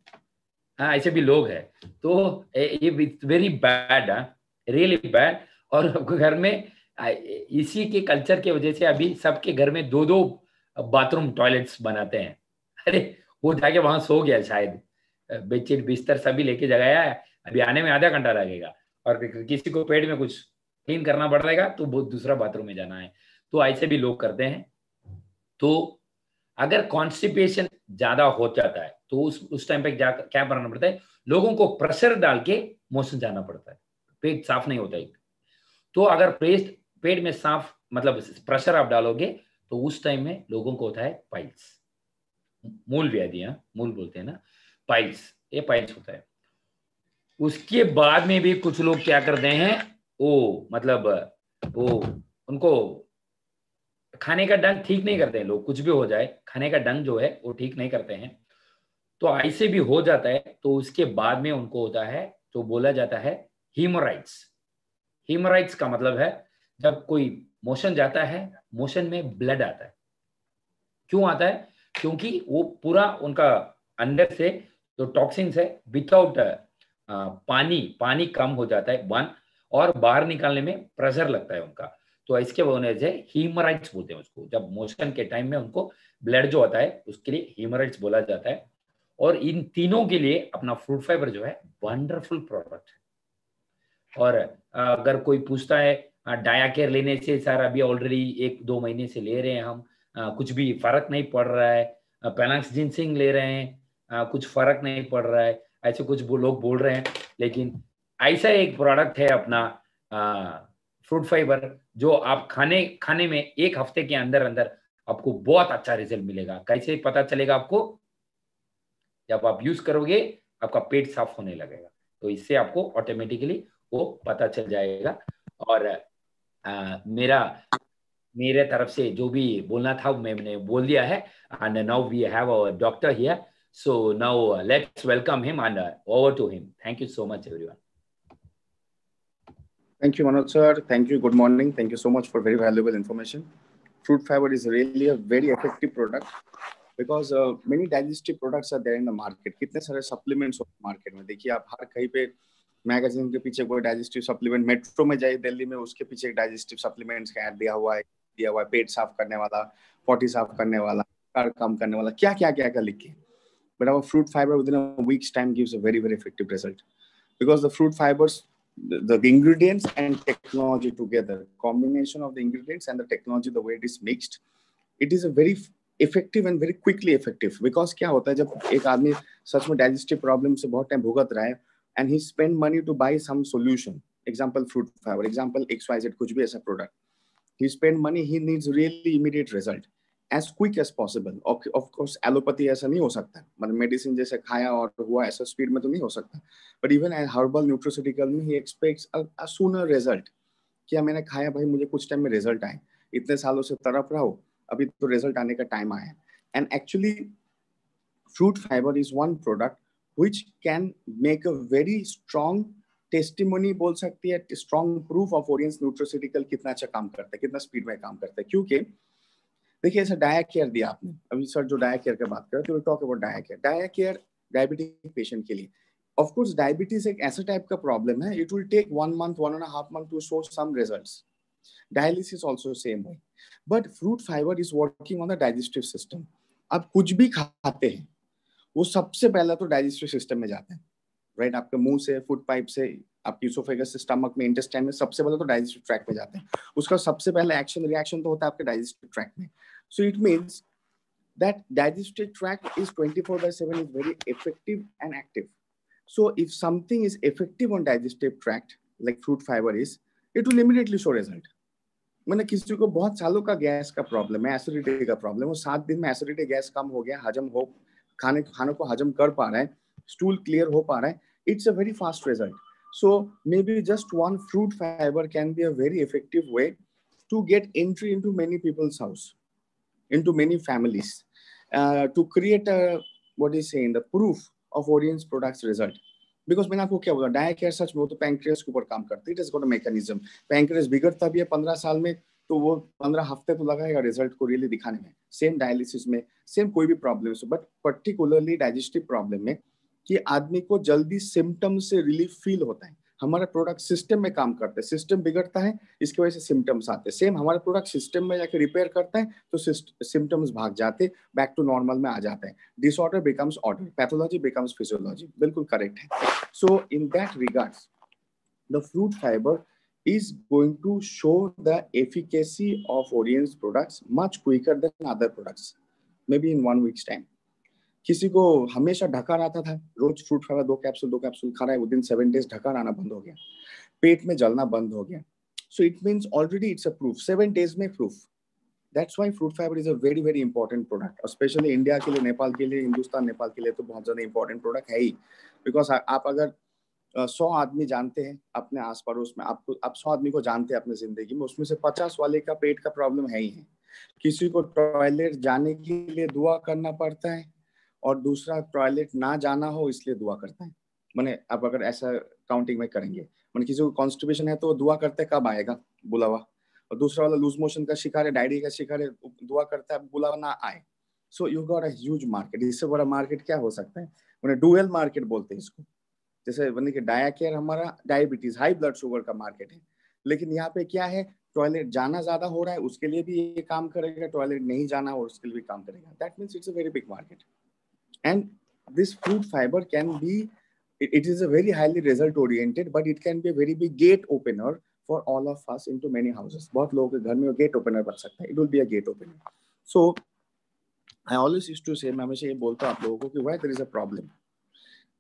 हाँ, ऐसे भी लोग हैं। तो ये वेरी बैड, रियली बैड। और घर में इसी के कल्चर की वजह से अभी सबके घर में दो दो बाथरूम टॉयलेट्स बनाते हैं। अरे वो जाके वहां सो गया शायद, बेडशीट बिस्तर सभी लेके जगाया है, अभी आने में आधा घंटा लगेगा। और किसी को पेट में कुछ क्लीन करना पड़ेगा तो वो दूसरा बाथरूम में जाना है। तो ऐसे भी लोग करते हैं। तो अगर कॉन्स्टिपेशन ज्यादा हो जाता है तो उस टाइम पे क्या करना पड़ता है, लोगों को प्रेशर डाल के मोशन जाना पड़ता है, पेट साफ नहीं होता है। तो अगर पेट में साफ मतलब प्रेशर आप डालोगे तो उस टाइम में लोगों को होता है पाइल्स, मूल व्याधियां, मूल बोलते हैं ना, पाइल्स, ये पाइल्स होता है। उसके बाद में भी कुछ लोग क्या करते हैं, वो मतलब वो उनको खाने का ढंग ठीक नहीं करते हैं लोग, कुछ भी हो जाए खाने का ढंग जो है वो ठीक नहीं करते हैं। तो ऐसे भी हो जाता है। तो उसके बाद में उनको होता है तो बोला जाता है हीमोराइड्स। हीमोराइड्स का मतलब है जब कोई मोशन जाता है, मोशन में ब्लड आता है। क्यों आता है? क्योंकि वो पूरा उनका अंदर से जो टॉक्सिन्स है विदाउट पानी पानी कम हो जाता है वन, और बाहर निकालने में प्रेशर लगता है उनका। तो इसके वजह से हीमोराइड्स बोलते हैं उसको। जब मोशन के टाइम में उनको ब्लड जो आता है उसके लिए हीमोराइड्स बोला जाता है। और इन तीनों के लिए अपना फ्रूट फाइबर जो है वंडरफुल प्रोडक्ट है। और अगर कोई पूछता है डाया केयर लेने से सर अभी ऑलरेडी 1-2 महीने से ले रहे हैं हम, कुछ भी फर्क नहीं पड़ रहा है, पेनाक्स जिनसिंग ले रहे हैं, कुछ फर्क नहीं पड़ रहा है, ऐसे कुछ लोग बोल रहे हैं। लेकिन ऐसा एक प्रोडक्ट है अपना फ्रूट फाइबर, जो आप खाने खाने में 1 हफ्ते के अंदर अंदर आपको बहुत अच्छा रिजल्ट मिलेगा। कैसे पता चलेगा आपको? जब आप यूज करोगे आपका पेट साफ होने लगेगा, तो इससे आपको ऑटोमेटिकली वो पता चल जाएगा। और मेरा मेरे तरफ से जो भी बोलना था मैंने बोल दिया है। And now we have a doctor here, so now let's welcome him and over to him. Thank you so much everyone. Thank you, Manoj sir. Thank you. Good morning. Thank you so much for very valuable information. Fruit fiber is really a very effective product because many digestive products are there in the market. कितने सारे supplements होते हैं market में, देखिए आप हर कहीं पे magazine के पीछे कोई डाइजेस्टिव सप्लीमेंट, मेट्रो में जाइए दिल्ली में उसके पीछे एक डाइजेस्टिव सप्लीमेंट्स का ऐड दिया हुआ है पेट साफ करने वाला, पॉटी साफ करने वाला, कार्ड कम करने वाला, क्या क्या क्या क्या लिख के. But our fruit fiber within a week's time gives a very, very effective result because the fruit fibers, the ingredients and technology together, combination of the ingredients and the technology, the way it is mixed, it is a very effective and very quickly effective. Because क्या होता है जब एक आदमी सच में digestive problem से बहुत time भुगत रहा है and he spend money to buy some solution, example fruit fiber, example XYZ, कुछ भी ऐसा product. He spend money, he needs really immediate result, as quick as possible. Of course, allopathy ऐसा नहीं हो सकता, मतलब medicine जैसे खाया और हुआ ऐसा speed में तो नहीं हो सकता. But even a herbal nutraceutical में he expects a sooner result. क्या मैंने खाया भाई, मुझे कुछ टाइम में रिजल्ट आए, इतने सालों से तड़प रहा हूँ, अभी तो रिजल्ट आने का टाइम आया. And actually fruit fiber is one product which can make a very strong testimony, बोल सकती है, strong proof of Orient's nutraceutical कितना अच्छा काम करता है, कितना स्पीड में काम करता है. क्योंकि देखिए ऐसा डाया केयर दिया आपने अभी सर, जो डाया केयर की बात कर रहे थे, talk about Dia care. Dia care diabetic patient के लिए, ऑफ कोर्स डायबिटीज एक ऐसा टाइप का प्रॉब्लम है, it will take 1 month 1.5 month to show some results. Dialysis also same way. But fruit fibre is working on the digestive system. आप कुछ भी खाते हैं वो सबसे पहला तो डाइजेस्टिव सिस्टम में जाता है, राइट? आपके मुंह से, फूड पाइप से, आपकी इसोफेगस से, स्टमक में, इंटेस्टाइन में, सबसे पहले तो डाइजेस्टिव ट्रैक्ट में जाते हैं. उसका सबसे पहला एक्शन रिएक्शन तो होता है आपके डाइजेस्टिव ट्रैक्ट में. सो it means that digestive tract is 24/7 is very effective and active. So if something is effective on digestive tract like fruit fiber is, it will immediately show result. मैंने किसी को बहुत सालों का गैस का problem है, acidity का problem, वो 7 दिन में एसिडिटी गैस कम हो गया, हजम हो, खाने को हजम कर पा रहा है, स्टूल क्लियर हो पा रहा है, it's a very fast result. So may be just one fruit fibre can be a very effective way to get entry into many peoples house, into many families, to create a, what is saying, the proof of Orient's products result. Because मैंने आपको क्या बोला, dia care सच में वो तो pancreas के ऊपर काम करती है. It is got a mechanism. Pancreas बिगड़ता भी है 15 साल में, तो वो 15 हफ्ते तो लगाएगा रिजल्ट को रियली दिखाने में. सेम डायलिसिस में, सेम कोई भी प्रॉब्लम है, बट पर्टिकुलरली डाइजेस्टिव प्रॉब्लम में कि आदमी को जल्दी सिम्टम से रिलीफ फील होता है. हमारा प्रोडक्ट सिस्टम में काम करता है, सिस्टम बिगड़ता है, इसकी वजह से सिम्टम्स आते हैं. सेम हमारा प्रोडक्ट सिस्टम में जाकर रिपेयर करता है तो सिम्टम्स भाग जाते, बैक टू नॉर्मल में आ जाते हैं. Disorder becomes order, pathology becomes physiology. बिल्कुल करेक्ट है. So in that regards the fruit fibre is going to show the efficacy of Orient's products much quicker than other products, maybe in 1 week's time. किसी को हमेशा ढकार आता था, रोज fruit fibre 2 capsule खा रहा है, विदिन 7 days ढकार आना बंद हो गया, पेट में जलना बंद हो गया. सो it means already it's a proof, 7 days में proof. That's why fruit fibre is a very very important product, और स्पेशली इंडिया के लिए, नेपाल के लिए, हिंदुस्तान नेपाल के लिए तो बहुत ज्यादा इंपॉर्टेंट प्रोडक्ट है ही. बिकॉज आप अगर 100 आदमी जानते हैं अपने आस पड़ोस में, आप 100 आदमी को जानते हैं अपने जिंदगी में, उसमें से 50 वाले का पेट का प्रॉब्लम है ही है. किसी को टॉयलेट जाने के लिए दुआ करना पड़ता है, और दूसरा टॉयलेट ना जाना हो इसलिए दुआ करता है. मैंने आप अगर ऐसा काउंटिंग में करेंगे, मैंने किसी को कॉन्स्टिपेशन है तो दुआ करते हैं कब आएगा बुलावा, और दूसरा वाला लूज मोशन का शिकार है, डायरिया का शिकार है, दुआ करता है बुलावा ना आए. So you got a huge market. इससे बड़ा मार्केट क्या हो सकता है? मैंने डुअल मार्केट बोलते हैं इसको. जैसे बने कि डाया केयर हमारा डायबिटीज, हाई ब्लड शुगर का मार्केट है, लेकिन यहाँ पे क्या है, टॉयलेट जाना ज्यादा हो रहा है उसके लिए भी ये काम करेगा, टॉयलेट नहीं जाना हो उसके लिए भी काम करेगा. That means it's a very big market. And this fruit fiber can be, it is a very highly result oriented, but it can be a very big gate opener for all of us into many houses. बहुत लोगों के घर में gate opener बन सकता है. It will be a gate opener. So I always used to say, मैं हमेशा ये बोलता हूँ आप लोगों को कि where there is a problem,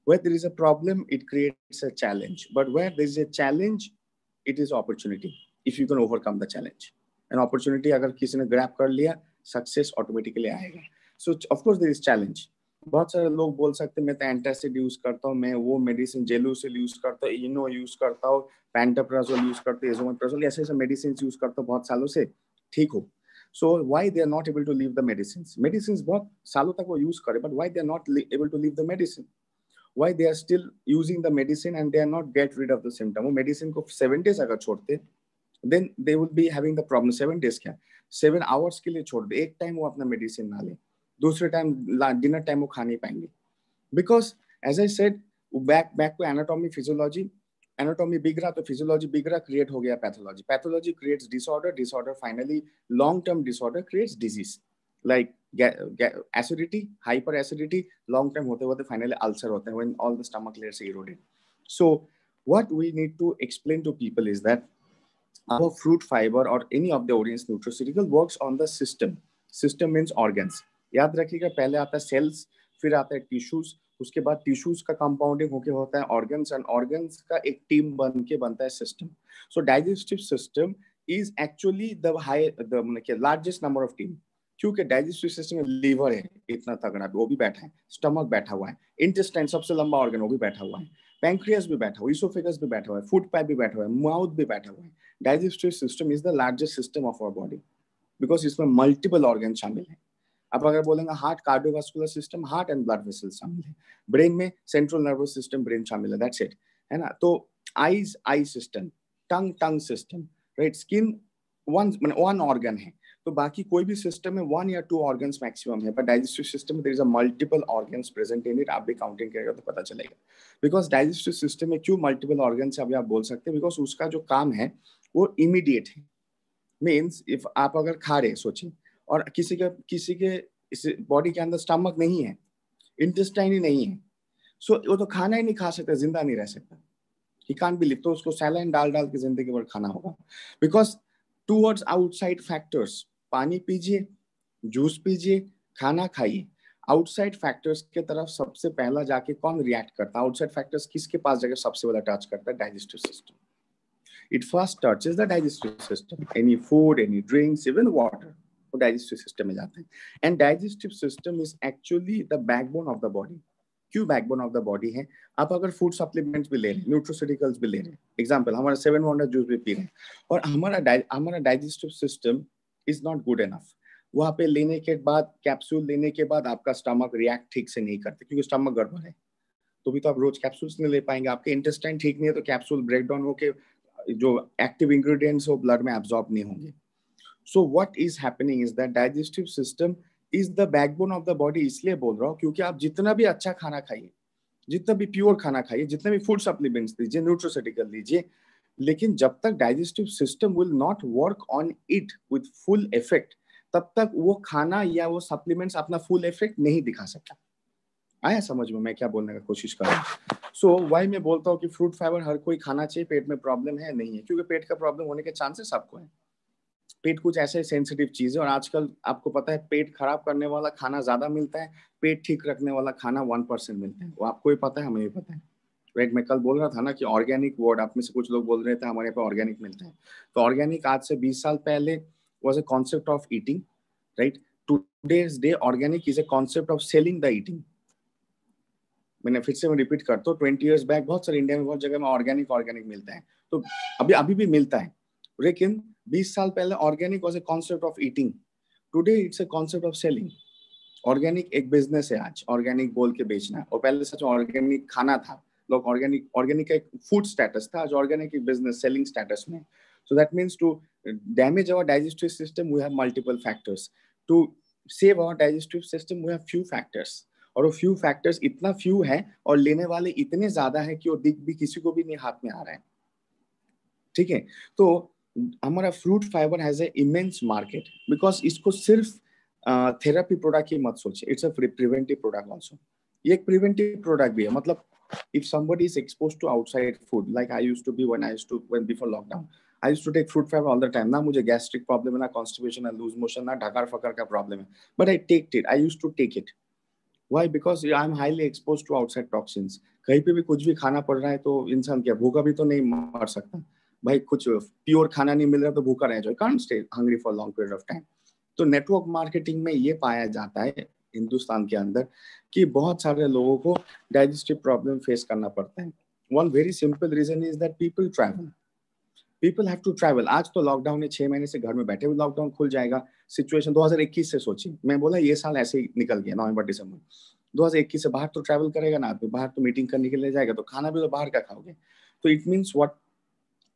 where there is a problem, it creates a challenge. But where there is a challenge, it is opportunity. If you can overcome the challenge, an opportunity अगर किसी ने grab कर लिया, success automatically आएगा. So of course there is challenge. बहुत सारे लोग बोल सकते हैं मैं तो एंटासिड यूज करता हूँ, मैं वो मेडिसिन जेलूसिल यूज करता हूँ, इनो यूज करता हूँ, पैंटाप्राजोल यूज करता हूँ, एजोमेप्राजोल, ऐसे ऐसे मेडिसिन यूज करता हूँ बहुत सालों से, ठीक हो. So why they are not able to leave the medicine बहुत सालों तक वो यूज करे, but why they are not able to leave the medicine, why they are still using the medicine and they are not get rid of the symptom. वो medicine को 7 days अगर छोड़ते, then they will be having the problem. 7 days क्या, 7 hours के लिए छोड़ दे, एक time वो अपना मेडिसिन ना ले, दूसरे टाइम डिनर टाइम वो खा नहीं पाएंगे. Because as I said, back to anatomy physiology, anatomy big रहा तो फिजियोलॉजी बिग रहा, क्रिएट हो गया pathology, pathology creates disorder, disorder finally long term disorder creates disease like acidity, hyper acidity, long term होते होते फाइनली अल्सर होता है when all the stomach layers eroded. So what we need to explain to people is that our fruit fiber or any of the Orient's nutraceutical works on the system. System means organs. याद रखिएगा, पहले आता है sales, फिर आता है tissues, उसके बाद टिश्यूज का कंपाउंडिंग होके होता है ऑर्गन्स, एंड ऑर्गन्स का एक टीम बन के बनता है system. So digestive system is actually the largest number of team. क्योंकि डाइजेस्टिव सिस्टम में लीवर है इतना तगड़ा, वो भी बैठा है, स्टमक बैठा हुआ है, इंटेस्टाइन सबसे लंबा ऑर्गन वो भी बैठा हुआ है, पैंक्रियास भी बैठा हुआ है, इसोफेगस भी बैठा हुआ है, फूड पाइप भी बैठा हुआ है, माउथ भी बैठा हुआ है. Digestive system is the largest system of our body because इसमें मल्टीपल ऑर्गन शामिल है. अब अगर बोलेंगे heart, cardiovascular system, heart and blood vessels शामिल है. ब्रेन में सेंट्रल नर्वस सिस्टम, ब्रेन शामिल है, दैट्स इट, है ना. तो eyes, I system, tongue, tongue system, right. Skin one organ है, तो बाकी कोई भी सिस्टम में 1 या 2 ऑर्गन्स मैक्सिमम है. बट डाइजेस्टिव सिस्टम में there is a multiple organs present in it. आप भी काउंटिंग करेगा तो पता चलेगा. बिकॉज डाइजेस्टिव सिस्टम में क्यों मल्टीपल ऑर्गन्स अभी आप बोल सकते हैं, बिकॉज उसका जो काम है वो इमीडिएट है. मीन्स इफ आप अगर खा रहे सोचिए, और किसी के इस बॉडी के अंदर स्टमक नहीं है, इंटेस्टाइन ही नहीं है, सो वो तो खाना ही नहीं खा सकता, जिंदा नहीं रह सकता. He can't be live. तो उसको सैलाइन डाल डाल के जिंदगी भर खाना होगा. बिकॉज टूवर्ड्स आउटसाइड फैक्टर्स, पानी पीजिए, जूस पीजिए, खाना खाइए, आउटसाइड फैक्टर्स के तरफ सबसे पहला जाके कौन रिएक्ट करता है? आउटसाइड फैक्टर्स किसके पास जाके सबसे पहला टच करता है? Digestive system. It first touches the digestive system. Any food, any drinks, even water, वो digestive system में जाते हैं. And digestive system is actually the backbone of the body. क्यों backbone of the body है? आप अगर food supplements भी ले रहे हैं, nutraceuticals भी ले रहे हैं, example हमारा 7 Wonder juice भी पी रहे हैं, और हमारा digestive system is not good enough. वहाँ पे लेने के बाद, कैप्सूल लेने के बाद आपका स्टमक रिएक्ट ठीक से नहीं करते क्योंकि स्टमक गड़बड़ है. तो भी तो आप रोज कैप्सूल्स नहीं ले पाएंगे. आपके इंटेस्टाइन ठीक नहीं है तो कैप्सूल ब्रेक डाउन होके जो एक्टिव इंग्रेडिएंट्स वो ब्लड में एब्जॉर्ब नहीं होंगे. So what is happening is that digestive system is the backbone of the body. इसलिए बोल रहा हूँ क्योंकि आप जितना भी अच्छा खाना खाइए, जितना भी प्योर खाना खाइए, जितने भी फूड सप्लीमेंट्स लीजिए, न्यूट्रोसेटिकल लीजिए, लेकिन जब तक digestive system will not work on it with full effect, तब तक वो खाना या वो सप्लीमेंट्स अपना फुल इफेक्ट नहीं दिखा सकता. आया समझ में मैं क्या बोलने का कोशिश कर रहा हूँ? सो वाई मैं बोलता हूँ कि फ्रूट फाइबर हर कोई खाना चाहिए. पेट में प्रॉब्लम है नहीं है? क्योंकि पेट का प्रॉब्लम होने के चांसेस आपको है. पेट कुछ ऐसे सेंसिटिव चीज है, और आजकल आपको पता है पेट खराब करने वाला खाना ज्यादा मिलता है, पेट ठीक रखने वाला खाना 1% मिलता है. वो आपको भी पता है, हमें भी पता है, राइट. मैं कल बोल रहा था ना कि ऑर्गेनिक वर्ड, आप में से कुछ लोग बोल रहे थे हमारे यहाँ पे ऑर्गेनिक मिलता है. तो ऑर्गेनिक आज से 20 साल पहले was a concept of eating, right. Today's day organic is a concept of selling the eating. मैंने फिर से मैं रिपीट करता हूँ, 20 years बैक बहुत सारे इंडिया में बहुत जगह में ऑर्गेनिक मिलता है. तो अभी भी मिलता है, लेकिन 20 साल पहले organic was a concept of eating. Today it's a concept of selling. Organic एक बिजनेस है आज, ऑर्गेनिक बोल के बेचना. और पहले सच ऑर्गेनिक खाना था, लोग ऑर्गेनिक एक फूड स्टेटस था, आज ऑर्गेनिक एक बिजनेस सेलिंग स्टेटस में. So that means to damage our digestive system we have multiple factors. To save our digestive system we have few factors. और वो फ्यू फैक्टर्स इतना फ्यू है और लेने वाले इतने ज्यादा है कि वो दिख भी किसी को भी नहीं हाथ में आ रहा है. ठीक है. तो हमारा fruit fibre has a immense market, because इसको सिर्फ थेरेपी प्रोडक्ट ही मत सोचिए, it's a preventive product also. ये एक प्रिवेंटिव प्रोडक्ट भी है. मतलब if somebody is exposed to outside food, like I used to be when before lockdown, I used to take fruit fiber all the time. ना मुझे gastric problem है, ना constipation, ना lose motion, ना ढकार फकर का problem है, but I take it. I used to take it. Why? Because I am highly exposed to outside toxins. कहीं पे भी कुछ भी खाना पड़ रहा है तो इंसान क्या भूखा भी तो नहीं मर सकता भाई. कुछ प्योर खाना नहीं मिल रहा तो भूखा रह जाए, can't stay hungry for a long period of time. तो नेटवर्क मार्केटिंग में ये पाया जाता है हिंदुस्तान के अंदर कि बहुत सारे लोगों को डाइजेस्टिव प्रॉब्लम फेस करना पड़ता है. One very simple reason is that people have to travel. आज तो लॉकडाउन है, 6 महीने से घर में बैठे हुए, लॉकडाउन खुल जाएगा. सिचुएशन 2021 से सोचिए, मैं बोला ये साल ऐसे ही निकल गया, नवंबर दिसंबर 2021 से. बाहर तो ट्रैवल करेगा ना आदमी, बाहर तो मीटिंग करने के लिए जाएगा, तो खाना भी तो बाहर का खाओगे. तो it means what,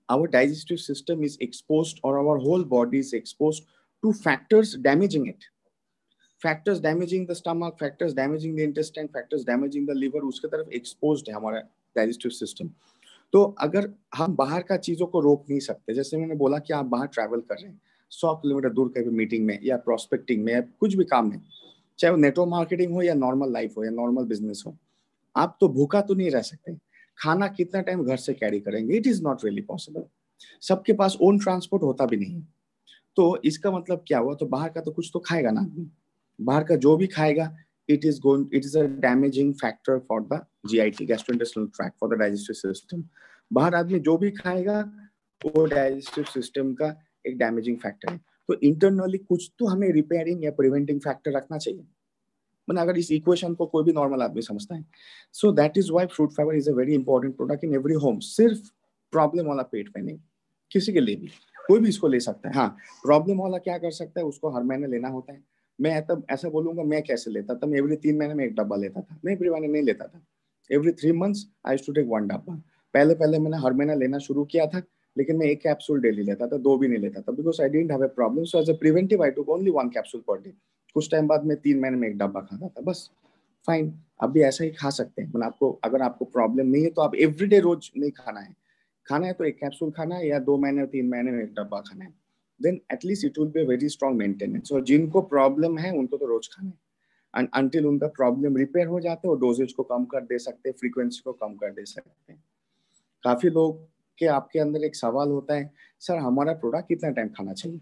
our digestive system is exposed, or our whole body is exposed to factors damaging it. Factors damaging the stomach, factors damaging the intestine, factors damaging the liver, उसके तरफ exposed है हमारा digestive system. तो अगर हम बाहर का चीजों को रोक नहीं सकते, जैसे मैंने बोला कि आप बाहर ट्रैवल कर रहे हैं 100 किलोमीटर दूर कहीं भी मीटिंग में या प्रोस्पेक्टिंग में या कुछ भी काम में, चाहे वो नेटवर्क मार्केटिंग हो या नॉर्मल लाइफ हो या नॉर्मल बिजनेस हो, आप तो भूखा तो नहीं रह सकते. खाना कितना टाइम घर से कैरी करेंगे? It is not really possible. सबके पास ओन ट्रांसपोर्ट होता भी नहीं. तो इसका मतलब क्या हुआ? तो बाहर का तो कुछ तो खाएगा ना आदमी. बाहर का जो भी खाएगा it is a damaging factor for the GIT, gastrointestinal tract, for the digestive system. बाहर आदमी जो भी खाएगा वो डाइजेस्टिव सिस्टम का एक डैमेजिंग फैक्टर है. तो इंटरनली कुछ तो हमें रिपेयरिंग या प्रिवेंटिंग फैक्टर रखना चाहिए. मतलब अगर इस इक्वेशन को कोई भी नॉर्मल आदमी समझता है. So that is why fruit fibre is a very important product in every home. सिर्फ प्रॉब्लम वाला पेट में नहीं, किसी के लिए भी कोई भी इसको ले सकता है. हाँ, प्रॉब्लम वाला क्या कर सकता है, उसको हर महीने लेना होता है. मैं तब ऐसा बोलूंगा मैं कैसे लेता था, मैं एवरी 3 महीने में एक डब्बा लेता था. मैं एवरी महीने नहीं लेता था. Every 3 months I used to take 1 डब्बा. पहले मैंने हर महीना लेना शुरू किया था, लेकिन मैं 1 कैप्सूल डेली लेता था, 2 भी नहीं लेता था, because I didn't have a problem. So as a preventive I took only 1 capsule per day. कुछ टाइम बाद मैं 3 महीने में एक डब्बा खाता था, बस. फाइन, आप भी ऐसा ही खा सकते हैं. मतलब आपको अगर आपको प्रॉब्लम नहीं है तो आप एवरीडे रोज नहीं खाना है. खाना है तो 1 कैप्सूल खाना है, या 2 महीने 3 महीने में एक डब्बा खाना है. Then atleast it will be very strong maintenance. और जिनको प्रॉब्लम है उनको तो रोज खाना है. एंड अंटिल उनका प्रॉब्लम रिपेयर हो जाते हैं, और डोजेज को कम कर दे सकते हैं, फ्रीक्वेंसी को कम कर दे सकते हैं. काफी लोग के आपके अंदर एक सवाल होता है, सर हमारा प्रोडक्ट कितना टाइम खाना चाहिए.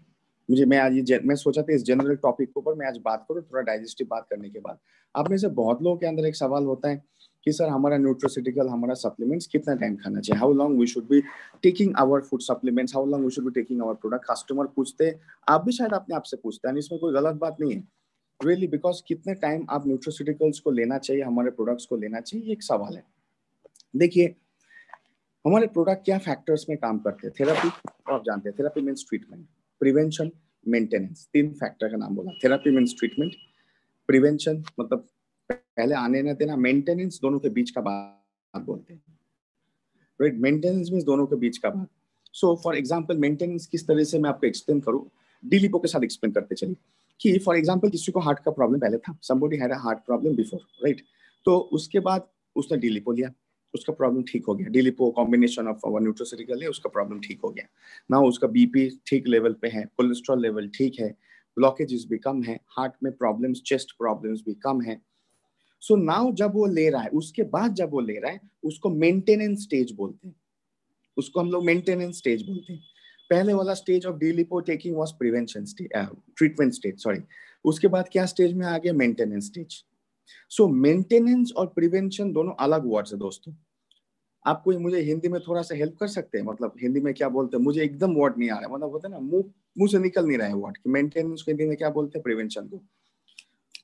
मैं सोचा था इस जनरल टॉपिक के ऊपर मैं आज बात करूं, थोड़ा डाइजेस्टिव बात करने के बाद. आप में से बहुत लोगों के अंदर एक सवाल होता है कि सर हमारा न्यूट्रोसिटिकल, हमारा सप्लीमेंट्स कितना टाइम खाना चाहिए, how long we should be taking our food supplements, how long we should be taking our product. Customer पूछते, आप भी शायद अपने आप से पूछते हैं, इसमें कोई गलत बात नहीं है रियली, बिकॉज कितने टाइम आप न्यूट्रोसिटिकल्स को लेना चाहिए, हमारे प्रोडक्ट्स को लेना चाहिए, ये एक सवाल है. देखिए, हमारे प्रोडक्ट क्या फैक्टर्स में काम करते हैं. थेरेपी, आप जानते हैं therapy means treatment, prevention, maintenance. 3 factor का नाम बोला. थेरेपी मीन्स ट्रीटमेंट, प्रिवेंशन मतलब पहले आने न देना, मेंटेनेंस दोनों के बीच का बात बोलते हैं. राइट, मेंटेनेंस मीन्स दोनों के बीच का बात. सो फॉर एग्जांपल मेंटेनेंस किस तरह से मैं आपको एक्सप्लेन करूं, डीलिपो के साथ एक्सप्लेन करते चलिए. कि फॉर एग्जांपल किसी को हार्ट का प्रॉब्लम पहले था, somebody had a heart problem before, right. तो उसके बाद उसने डीलिपो लिया, उसका प्रॉब्लम ठीक हो गया. डीलिपो कॉम्बिनेशन ऑफ आवर न्यूट्रोसिटिकल है, उसका प्रॉब्लम ठीक हो गया. नाउ उसका बीपी ठीक लेवल पे है, कोलेस्ट्रॉल लेवल ठीक है, ब्लॉकेजेस भी कम है, हार्ट में प्रॉब्लम्स, चेस्ट प्रॉब्लम्स भी कम है. सो नाउ जब वो ले रहा है, उसके बाद जब वो ले रहा है, उसको मेंटेनेंस स्टेज बोलते हैं. उसको हम लोग मेंटेनेंस स्टेज बोलते हैं. पहले वाला स्टेज ऑफ डीलिपो taking was prevention stage, treatment stage, sorry. उसके बाद क्या स्टेज में आ गया, मेंटेनेंस स्टेज. सो मेंटेनेंस और प्रिवेंशन दोनों अलग वर्ड्स है दोस्तों. आप कोई मुझे हिंदी में थोड़ा सा हेल्प कर सकते हैं, मतलब हिंदी में क्या बोलते हैं, मुझे एकदम वर्ड नहीं आ रहा है, मतलब होता है ना मुंह से निकल नहीं रहा है वर्ड कि मेंटेनेंस को हिंदी में क्या बोलते हैं, प्रिवेंशन को.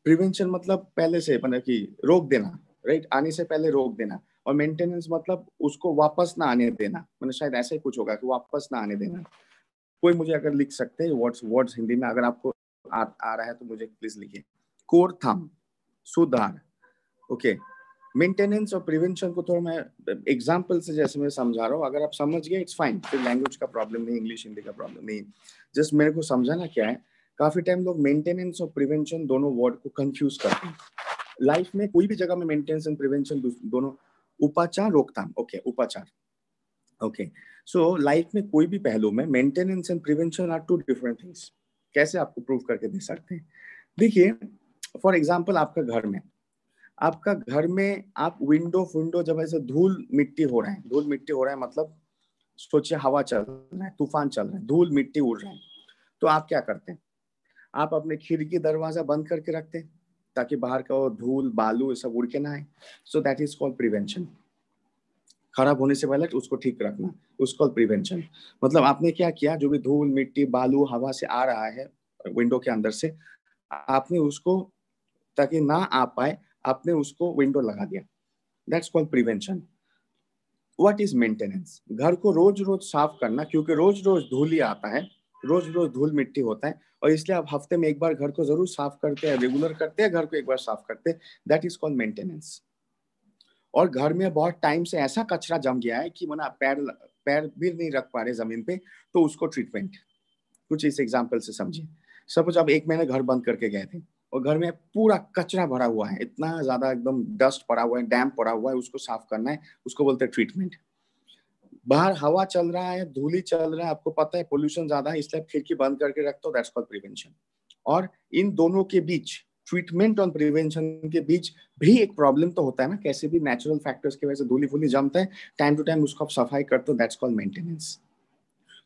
प्रिवेंशन मतलब पहले से, मतलब कि रोक देना, राइट, आने से पहले रोक देना. और मेंटेनेंस मतलब उसको वापस ना आने देना, मतलब शायद ऐसा ही कुछ होगा कि वापस ना आने देना. कोई मुझे अगर लिख सकते हैं वर्ड्स हिंदी में, अगर आपको आ रहा है तो मुझे प्लीज लिखिए. कोर थम, सुधार. ओके, मेंटेनेंस और प्रिवेंशन को थोड़ा मैं एग्जांपल से जैसे मैं समझा रहा हूँ, अगर आप समझ गए इट्स फाइन, फिर लैंग्वेज का प्रॉब्लम नहीं, इंग्लिश हिंदी का प्रॉब्लम नहीं. जस्ट मेरे को समझाना क्या है, काफी टाइम लोग मेंटेनेंस और प्रिवेंशन दोनों वर्ड को कंफ्यूज करते हैं. लाइफ में कोई भी जगह में मेंटेनेंस एंड प्रिवेंशन दोनों, उपचार, रोकथाम. ओके, उपचार. ओके, सो लाइफ में कोई भी पहलू में maintenance and prevention are 2 different things. कैसे आपको प्रूव करके दे सकते हैं. देखिए, फॉर एग्जाम्पल आपका घर में आप विंडो जब ऐसे धूल मिट्टी हो रहा है, मतलब सोचिए हवा चल रहा है, तूफान चल रहा है, धूल मिट्टी उड़ रहा है, तो आप क्या करते हैं, आप अपने खिड़की दरवाजा बंद करके रखते हैं ताकि बाहर का वो धूल बालू सब उड़ के ना आए. So that is called prevention. खराब होने से पहले उसको ठीक रखना, उसको प्रिवेंशन. मतलब आपने क्या किया, जो भी धूल मिट्टी बालू हवा से आ रहा है विंडो के अंदर से, आपने उसको, ताकि ना आ पाए, आपने उसको विंडो लगा दिया. That's called prevention. What is maintenance, घर को रोज रोज साफ करना, क्योंकि रोज रोज धूल ही आता है, रोज रोज धूल मिट्टी होता है, और इसलिए आप हफ्ते में एक बार घर को जरूर साफ करते हैं, रेगुलर करते हैं, घर को एक बार साफ करते हैं. That is called maintenance. और घर में बहुत टाइम से ऐसा कचरा जम गया है कि मना पैर भी नहीं रख पा रहे जमीन पे, तो उसको ट्रीटमेंट. कुछ इस एग्जाम्पल से समझिए. सपोज आप 1 महीने घर बंद करके गए थे और घर में पूरा कचरा भरा हुआ है, इतना ज्यादा एकदम डस्ट पड़ा हुआ है, डैम्प पड़ा हुआ है, उसको साफ करना है, उसको बोलते हैं ट्रीटमेंट. बाहर हवा चल रहा है, धूली चल रहा है, आपको पता है पोल्यूशन ज्यादा है, इसलिए खिड़की बंद करके रखते हो, दैट्स कॉल्ड प्रिवेंशन. और इन दोनों के बीच, ट्रीटमेंट और प्रिवेंशन के बीच भी एक प्रॉब्लम तो होता है ना, कैसे भी नेचुरल फैक्टर्स की वजह से धूली फूली जमता है, टाइम टू टाइम उसको आप सफाई करते हो, दैट्स कॉल्ड मेंटेनेंस.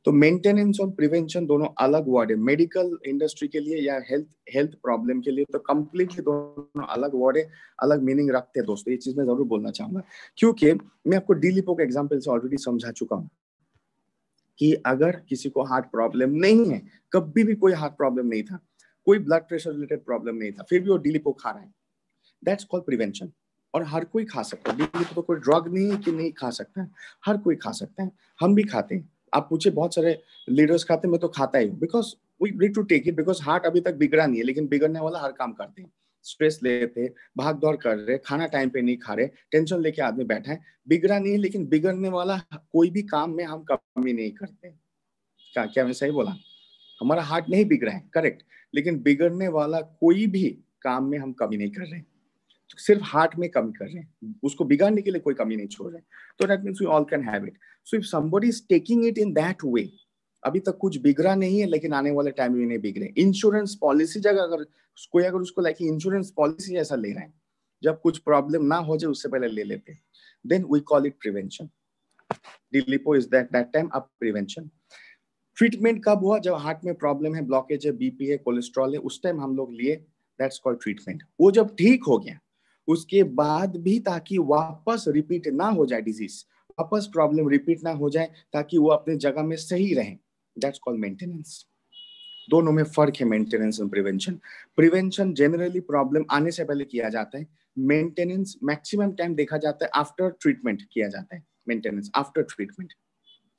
तो मेंटेनेंस और प्रिवेंशन दोनों अलग वर्ड है। मेडिकल इंडस्ट्री के लिए या हेल्थ प्रॉब्लम के लिए तो कंप्लीटली दोनों अलग वर्ड है, अलग मीनिंग रखते हैं दोस्तों। ये चीज मैं जरूर बोलना चाहूंगा, क्योंकि मैं आपको डी लिपो के एग्जाम्पल से ऑलरेडी समझा चुका हूँ कि अगर किसी को हार्ट प्रॉब्लम नहीं है, कभी भी कोई हार्ट प्रॉब्लम नहीं था, कोई ब्लड प्रेशर रिलेटेड प्रॉब्लम नहीं था, फिर भी वो डी लिपो खा रहा है, दैट्स कॉल्ड प्रिवेंशन। और हर कोई खा सकता है डी लिपो, तो कोई ड्रग नहीं है कि नहीं खा सकता है, हर कोई खा सकता है, हम भी खाते हैं। आप पूछे बहुत सारे लीडर्स खाते हैं, मैं तो खाता ही हूँ, because we need to take it, because heart अभी तक बिगड़ा नहीं है, लेकिन बिगड़ने वाला हर काम करते हैं। स्ट्रेस लेते, भाग दौड़ कर रहे, खाना टाइम पे नहीं खा रहे, टेंशन लेके आदमी बैठा है, बिगड़ा नहीं है, लेकिन बिगड़ने वाला कोई भी काम में हम कमी नहीं करते। क्या क्या मैं सही बोला? हमारा हार्ट नहीं बिगड़ा है, करेक्ट, लेकिन बिगड़ने वाला कोई भी काम में हम कमी नहीं कर रहे, तो सिर्फ हार्ट में कमी कर रहे हैं, उसको बिगाड़ने के लिए कोई कमी नहीं छोड़ रहे। तो that means we all can have it. So if somebody is taking it in that way, अभी तक कुछ बिगड़ा नहीं है, लेकिन आने वाले टाइम में नहीं बिगड़े। इंश्योरेंस पॉलिसी जगह अगर कोई अगर उसको लाइक इंश्योरेंस पॉलिसी ऐसा ले रहे हैं, जब कुछ प्रॉब्लम ना हो जाए उससे पहले ले लेते, then we call it prevention. लिपो is that time a prevention. Treatment कब हुआ? जब हार्ट में प्रॉब्लम है, ब्लॉकेज है, बीपी है, कोलेस्ट्रॉल है, उस टाइम हम लोग लिए, दैट्स कॉल्ड ट्रीटमेंट। वो जब ठीक हो गया उसके बाद भी, ताकि वापस रिपीट ना हो जाए डिजीज, वापस प्रॉब्लम रिपीट ना हो जाए, ताकि वो अपने जगह में सही रहे, दैट्स कॉल्ड मेंटेनेंस। दोनों में फर्क है, मेंटेनेंस और प्रिवेंशन। प्रिवेंशन जनरली प्रॉब्लम आने से पहले किया जाता है, मेंटेनेंस मैक्सिमम टाइम देखा जाता है आफ्टर ट्रीटमेंट किया जाता है, मेंटेनेंस आफ्टर ट्रीटमेंट।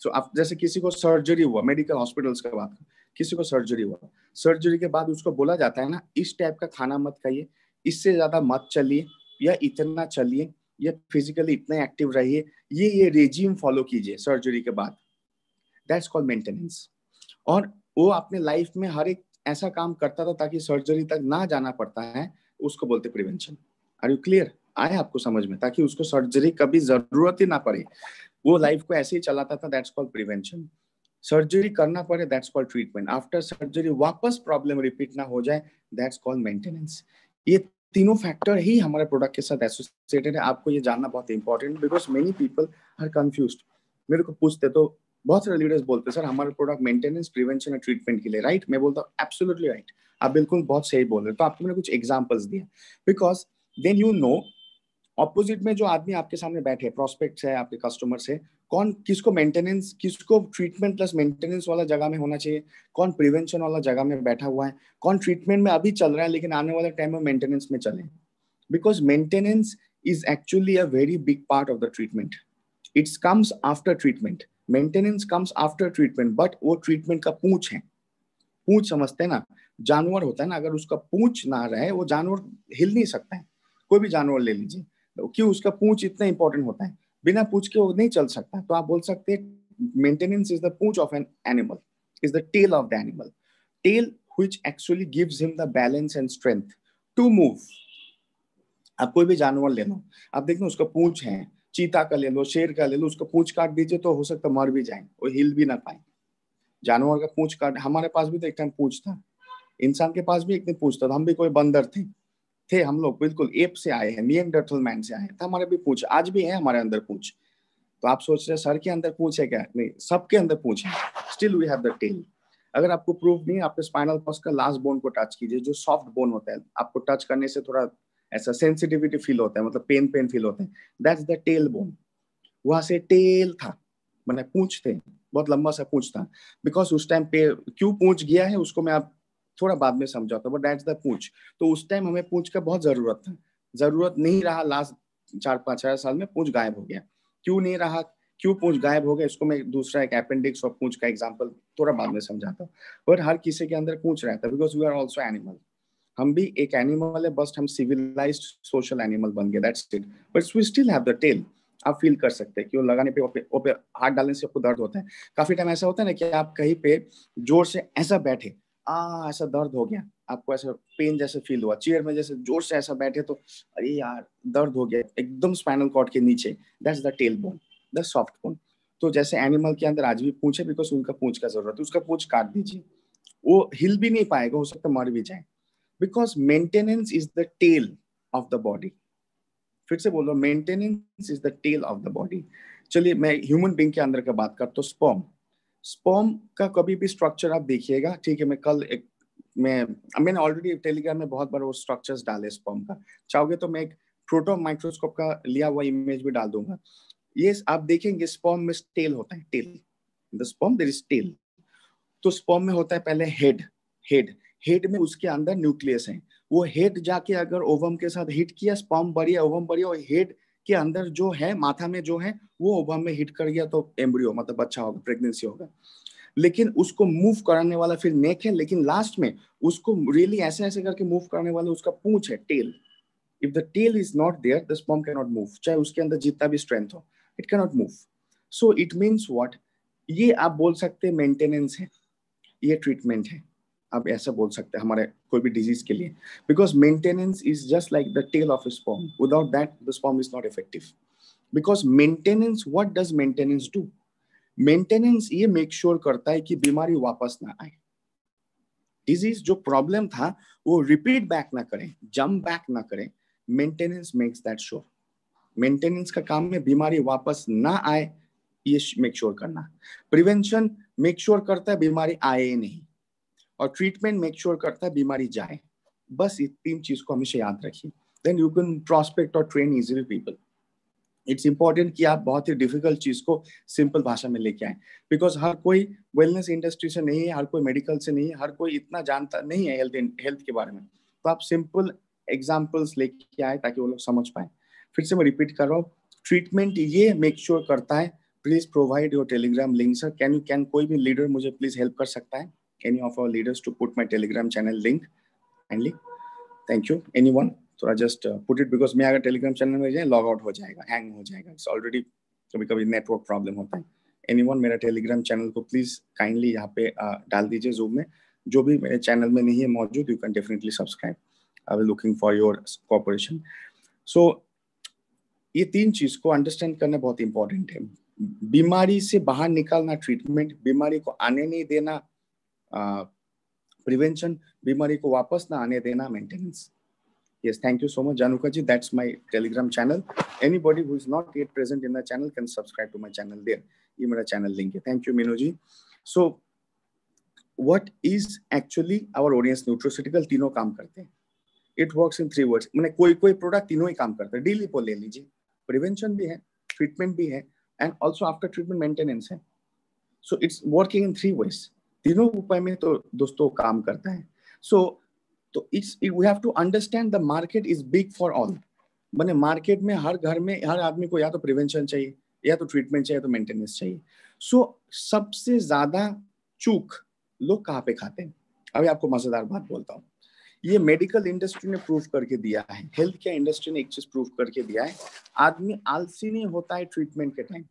सो जैसे किसी को सर्जरी हुआ, मेडिकल हॉस्पिटल्स का बात, किसी को सर्जरी हुआ, सर्जरी के बाद उसको बोला जाता है ना, इस टाइप का खाना मत खाइए, इससे ज्यादा मत चलिए, या इतना चलिए, या फिजिकली इतना एक्टिव रहिए, ये रेजिम फॉलो कीजिए सर्जरी के बाद, दैट्स कॉल्ड मेंटेनेंस। और वो अपने लाइफ में हर एक ऐसा काम करता था ताकि सर्जरी तक ना जाना पड़ता है, उसको बोलते प्रिवेंशन। Are you clear? आए आपको समझ में? ताकि उसको सर्जरी कभी जरूरत ही ना पड़े, वो लाइफ को ऐसे ही चलाता था, दैट्स कॉल्ड प्रिवेंशन। सर्जरी करना पड़े, that's called treatment. After surgery वापस प्रॉब्लम रिपीट ना हो जाए, दैट्स कॉल्ड मेंटेनेंस। ये तीनों फैक्टर ही हमारे प्रोडक्ट के साथ एसोसिएटेड है। आपको ये जानना बहुत important, because many people are confused. मेरे को पूछते तो बहुत सारे लीडर्स बोलते सर हमारा प्रोडक्ट मेंटेनेंस, प्रिवेंशन और ट्रीटमेंट के लिए, राइट? मैं बोलता हूँ एब्सोल्युटली राइट, आप बिल्कुल बहुत सही बोल रहे हो। तो आपको मैंने कुछ एग्जांपल्स दिए, because then you know opposite में जो आदमी आपके सामने बैठे, प्रोस्पेक्ट्स है, आपके कस्टमर्स है, कौन किसको मेंटेनेंस, किसको ट्रीटमेंट प्लस मेंटेनेंस वाला जगह में होना चाहिए, कौन प्रिवेंशन वाला जगह में बैठा हुआ है, कौन ट्रीटमेंट में अभी चल रहा है लेकिन आने वाले टाइम में मेंटेनेंस में चले। Because maintenance is actually a very big part of the treatment, it's comes after treatment, maintenance comes after treatment, but वो ट्रीटमेंट का पूंछ है। पूंछ समझते हैं ना, जानवर होता है ना, अगर उसका पूंछ ना रहे वो जानवर हिल नहीं सकता है। कोई भी जानवर ले लीजिए, क्यों? उसका पूंछ इतना इंपॉर्टेंट होता है, बिना पूंछ के वो नहीं चल सकता। तो आप बोल सकते हैं मेंटेनेंस इज द पूंछ of an animal, is the tail of the animal, tail which actually gives him the balance and strength to move. आप कोई भी जानवर ले लो, आप देखो उसका पूंछ है, चीता का ले लो, शेर का ले लो, उसका पूंछ काट दीजिए तो हो सकता मर भी जाए, वो हिल भी ना पाए। जानवर का पूंछ काट, हमारे पास भी तो एक टाइम पूंछ था, इंसान के पास भी एक दिन पूंछ था, हम भी कोई बंदर थे हम लोग, बिल्कुल एप से आए हैं, निएंडरथल मैन से आए हैं, तो हमारे भी पूंछ, आज भी है हमारे अंदर पूंछ। तो आप सोच रहे सर के अंदर पूंछ है क्या? नहीं, सबके अंदर पूंछ है, still we have the tail. अगर आपको प्रूफ नहीं, आपके स्पाइनल कॉर्ड का लास्ट बोन को टच कीजिए, जो सॉफ्ट बोन होता है, आपको टच करने से थोड़ा ऐसा सेंसिटिविटी फील होता है, मतलब पेन फील होता है, दैट्स द टेल बोन। वहां से टेल था, मैंने पूंछ थे, बहुत लंबा सा पूंछ था। बिकॉज उस टाइम पे क्यों पूंछ गया है उसको मैं आप थोड़ा बाद में समझाता हूँ, बट दैट्स द पूंछ। तो उस टाइम हमें पूंछ का बहुत जरूरत था, जरूरत नहीं रहा, लास्ट 4-5 साल में पूंछ गायब हो गया। क्यों नहीं रहा, क्यों पूंछ गायब हो गया, इसको मैं दूसरा एक अपेंडिक्स और पूंछ का एग्जांपल थोड़ा बाद में समझाता हूँ। बट हर किसी के अंदर पूंछ रहता है, because we are also animal. हम भी एक एनिमल है, बस हम सिविलाइज्ड सोशल एनिमल बन गए, that's it. But we still have the tail. आप फील कर सकते हैं कि वो लगाने पे हाथ डालने से आपको दर्द होता है। काफी टाइम ऐसा होता है ना कि आप कहीं पे जोर से ऐसा बैठे, ऐसा दर्द हो गया, आपको ऐसा पेन जैसे फील हुआ, चेयर में जैसे जोर से ऐसा बैठे तो अरे यार दर्द हो गया, एकदम स्पाइनल कॉर्ड के नीचे, that's the tail bone, the soft bone. तो जैसे एनिमल के अंदर आज भी पूंछ है, बिकॉज उनका पूंछ का जरूरत है, उसका पूंछ काट दीजिए, वो हिल भी नहीं पाएगा, हो सकता है मर भी जाए। Because maintenance is the tail of the body. फिर से बोल रहा हूं, maintenance is the tail of the body. चलिए मैं ह्यूमन बीइंग के अंदर का बात करता हूं, स्पर्म। स्पर्म का कभी भी स्ट्रक्चर आप देखिएगा, ठीक है, मैंने ऑलरेडी टेलीग्राम में बहुत बार वो स्ट्रक्चर्स डाले स्पर्म का, चाहोगे तो मैं एक प्रोटॉन माइक्रोस्कोप का लिया हुआ इमेज भी डाल दूंगा। ये आप देखेंगे स्पर्म में टेल होता है, tail, the sperm there is tail. तो स्पर्म में होता है पहले हेड, हेड में उसके अंदर न्यूक्लियस है, वो हेड जाके अगर ओवम के साथ हिट किया, स्पर्म बढ़िया, ओवम बढ़िया, और हेड के अंदर जो है, माथा में जो है, वो ओवम में हिट कर गया तो एम्ब्रियो मतलब बच्चा होगा, प्रेगनेंसी होगा। लेकिन उसको मूव कराने वाला फिर नेक है, लेकिन लास्ट में उसको रियली ऐसे ऐसे करके मूव करने वाला उसका पूंछ है, tail. If the tail is not there, the sperm can not move, चाहे उसके अंदर जितना भी स्ट्रेंथ हो, it can not move. So it means what, ये आप बोल सकते हैं मेंटेनेंस है, ये ट्रीटमेंट है, आप ऐसा बोल सकते हैं हमारे कोई भी डिजीज के लिए, because maintenance is just like the tail of sperm, without that the sperm is not effective. Because maintenance, what does maintenance do? Maintenance ये मेक श्योर करता है कि बीमारी वापस ना आए, डिजीज जो प्रॉब्लम था वो रिपीट बैक ना करें, जंप बैक ना करें। Maintenance makes that sure. Maintenance का काम है बीमारी वापस ना आए, ये मेक श्योर करना। प्रिवेंशन मेक श्योर करता है बीमारी आए ही नहीं, और ट्रीटमेंट मेक श्योर करता है बीमारी जाए। बस ये तीन चीज को हमेशा याद रखिए, देन यू कैन प्रोस्पेक्ट और train easily people. It's important कि आप बहुत ही डिफिकल्ट चीज को सिंपल भाषा में लेके आए, बिकॉज हर कोई वेलनेस इंडस्ट्री से नहीं है, हर कोई मेडिकल से नहीं है, हर कोई इतना जानता नहीं है हेल्थ के बारे में। तो आप सिंपल एग्जाम्पल्स लेके आए ताकि वो लोग समझ पाए। फिर से मैं रिपीट कर रहा हूँ, ट्रीटमेंट ये मेक श्योर करता है, please provide your Telegram link sir, can कोई भी लीडर मुझे प्लीज हेल्प कर सकता है, any of our leaders to put my Telegram channel link kindly, thank you anyone. थोड़ा जस्ट पुट इट, बिकॉज मैं अगर टेलीग्राम चैनल में जाए लॉग आउट हो जाएगा, हैंग हो जाएगा, इट्स ऑलरेडी कभी कभी नेटवर्क प्रॉब्लम होता है। एनीवन मेरा टेलीग्राम चैनल को प्लीज काइंडली यहाँ पे डाल दीजिए जूम में, जो भी मेरे चैनल में नहीं है मौजूद, you can definitely subscribe, I will looking for your cooperation. So ये तीन चीज को अंडरस्टैंड करना बहुत इंपॉर्टेंट है। बीमारी से बाहर निकालना ट्रीटमेंट, बीमारी को आने नहीं देना प्रिवेंशन, बीमारी को वापस ना आने देना maintenance. Yes, thank you so much, Januka ji. That's my Telegram channel. Anybody who is not yet present in the channel can subscribe to my channel there. ये मेरा channel link है. Thank you, Minu ji. So, what is actually our audience nutraceutical? तीनों काम करते हैं. It works in 3 words. मैंने कोई product तीनों ही काम करते हैं. डेली को ले लीजिए. Prevention भी है, treatment भी है, and also after treatment maintenance है. So it's working in 3 ways. तीनों उपाय में तो दोस्तों काम करता है. So तो we have to understand the market is big for all. माने मार्केट में हर घर में हर आदमी को या तो प्रिवेंशन चाहिए, या तो ट्रीटमेंट चाहिए, तो मेंटेनेंस चाहिए। सो सबसे ज्यादा चूक लोग कहाँ पे खाते हैं? अभी आपको मजेदार बात बोलता हूँ, ये मेडिकल इंडस्ट्री ने प्रूव करके दिया है, हेल्थ केयर इंडस्ट्री ने एक चीज प्रूव करके दिया है, आदमी आलसी नहीं होता है ट्रीटमेंट के टाइम।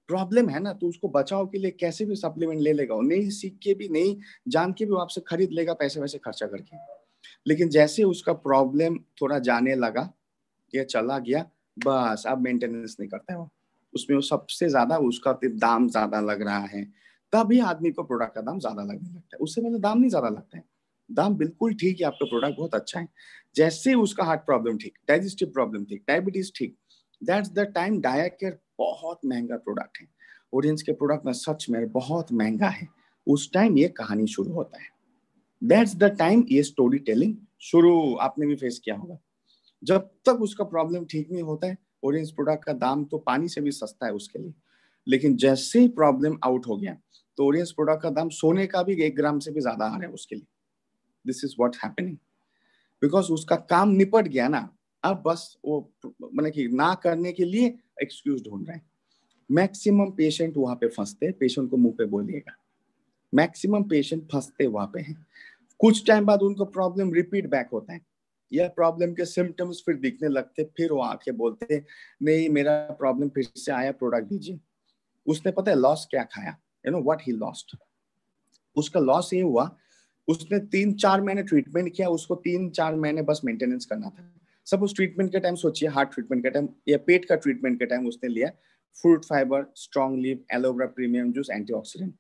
प्रॉब्लम है ना, तो उसको बचाव के लिए कैसे भी सप्लीमेंट ले लेगा, नहीं सीख के भी, नहीं जान के भी वो आपसे खरीद लेगा पैसे वैसे खर्चा करके। लेकिन जैसे उसका प्रॉब्लम थोड़ा जाने लगा या चला गया, बस अब मेंटेनेंस नहीं करता है वो, उसमें वो सबसे ज्यादा उसका दाम ज्यादा लग रहा है, तभी आदमी को प्रोडक्ट का दाम ज्यादा लगने लगता है। उससे पहले दाम नहीं ज्यादा लगता है, दाम बिल्कुल ठीक है, आपका प्रोडक्ट बहुत अच्छा है। जैसे उसका हार्ट प्रॉब्लम ठीक, डाइजेस्टिव प्रॉब्लम ठीक, डायबिटीज ठीक, that's the time dia care बहुत महंगा प्रोडक्ट है, ऑडियंस के प्रोडक्ट में सच में बहुत महंगा है, उस टाइम ये कहानी शुरू होता है। That's the time ये स्टोरी टेलिंग शुरू आपने भी फेस किया होगा। जब तक उसका प्रॉब्लम ठीक नहीं होता है, ऑडियंस प्रोडक्ट का दाम तो पानी से भी सस्ता है उसके लिए, लेकिन जैसे ही प्रॉब्लम आउट हो गया तो ऑडियंस प्रोडक्ट का दाम सोने का भी 1 ग्राम से भी ज्यादा आ रहा है उसके लिए। This is what happening, because उसका काम निपट गया ना, अब बस वो मतलब कि ना करने के लिए एक्सक्यूज ढूंढ रहे हैं। मैक्सिमम पेशेंट वहां पे फंसते हैं, पेशेंट को मुंह पे बोलिएगा, मैक्सिमम पेशेंट फंसते वहां पे हैं। कुछ टाइम बाद उनको प्रॉब्लम रिपीट बैक होता है, या प्रॉब्लम के सिम्टम्स फिर दिखने लगते, फिर वो आके बोलते नहीं मेरा प्रॉब्लम फिर से आया, प्रोडक्ट दीजिए। उसने पता है लॉस क्या खाया? You know what he lost? उसका लॉस ये हुआ, उसने 3-4 महीने ट्रीटमेंट किया, उसको 3-4 महीने बस मेंटेनेंस करना था। सब उस ट्रीटमेंट के टाइम सोचिए, हार्ट ट्रीटमेंट के टाइम या पेट का ट्रीटमेंट के टाइम उसने लिया fruit fibre, strong leave, aloe vera premium juice, antioxidant,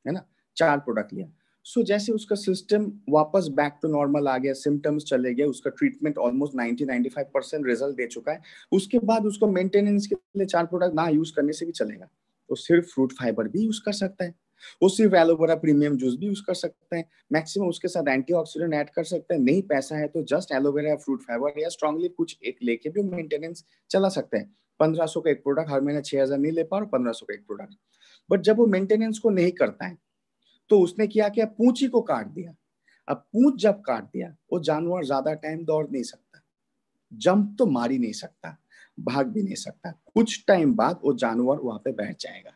है ना, 4 प्रोडक्ट लिया। सो जैसे उसका सिस्टम वापस बैक टू नॉर्मल आ गया, सिम्टम्स चले गए, उसका ट्रीटमेंट ऑलमोस्ट 90-95% रिजल्ट दे चुका है, उसके बाद उसको मेंटेनेंस के लिए 4 प्रोडक्ट ना यूज करने से भी चलेगा, तो सिर्फ फ्रूट फाइबर भी यूज कर सकता है। वो सिर्फ एलोवेरा प्रीमियम जूस भी यूज कर सकते हैं, मैक्सिमम उसके साथ एंटीऑक्सीडेंट ऐड कर सकते हैं। नहीं पैसा है तो जस्ट एलोवेरा या फ्रूट फाइबर या स्ट्रांगली कुछ एक लेके भी मेंटेनेंस चला सकते हैं। 1500 का एक प्रोडक्ट, हर महीने 6000 नहीं ले पा रहा, 1500 का एक प्रोडक्ट। बट जब वो मेंटेनेंस को नहीं करता है तो उसने क्या किया, पूंछ को काट दिया। अब पूंछ जब काट दिया, वो जानवर ज्यादा टाइम दौड़ नहीं सकता, जंप तो मार ही नहीं सकता, भाग भी नहीं सकता। कुछ टाइम बाद वो जानवर वहां पे बैठ जाएगा,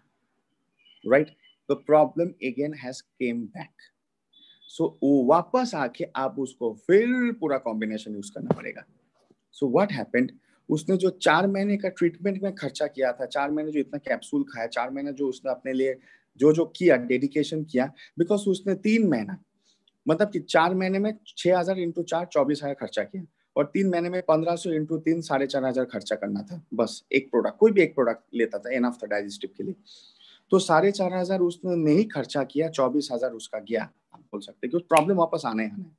right. The problem again has came back. So वो वापस आके आप उसको फिर पूरा कॉम्बिनेशन यूज करना पड़ेगा। सो व्हाट हैपेंड, उसने जो 4 महीने का ट्रीटमेंट में खर्चा किया था, 4 महीने जो इतना कैप्सूल खाया, 4 महीने जो उसने अपने लिए जो जो किया, डेडिकेशन किया, बिकॉज उसने 3 महीना मतलब कि 4 महीने में 6000 इंटू 4 24,000 खर्चा किया, और 3 महीने में 1500 इंटू 3 4,500 खर्चा करना था बस। एक प्रोडक्ट, कोई भी एक प्रोडक्ट लेता था, एनफ था डाइजेस्टिव के लिए। तो 4,500 उसने नहीं खर्चा किया, 24,000 उसका गया। आप बोल सकते हैं कि प्रॉब्लम वापस आने आना है।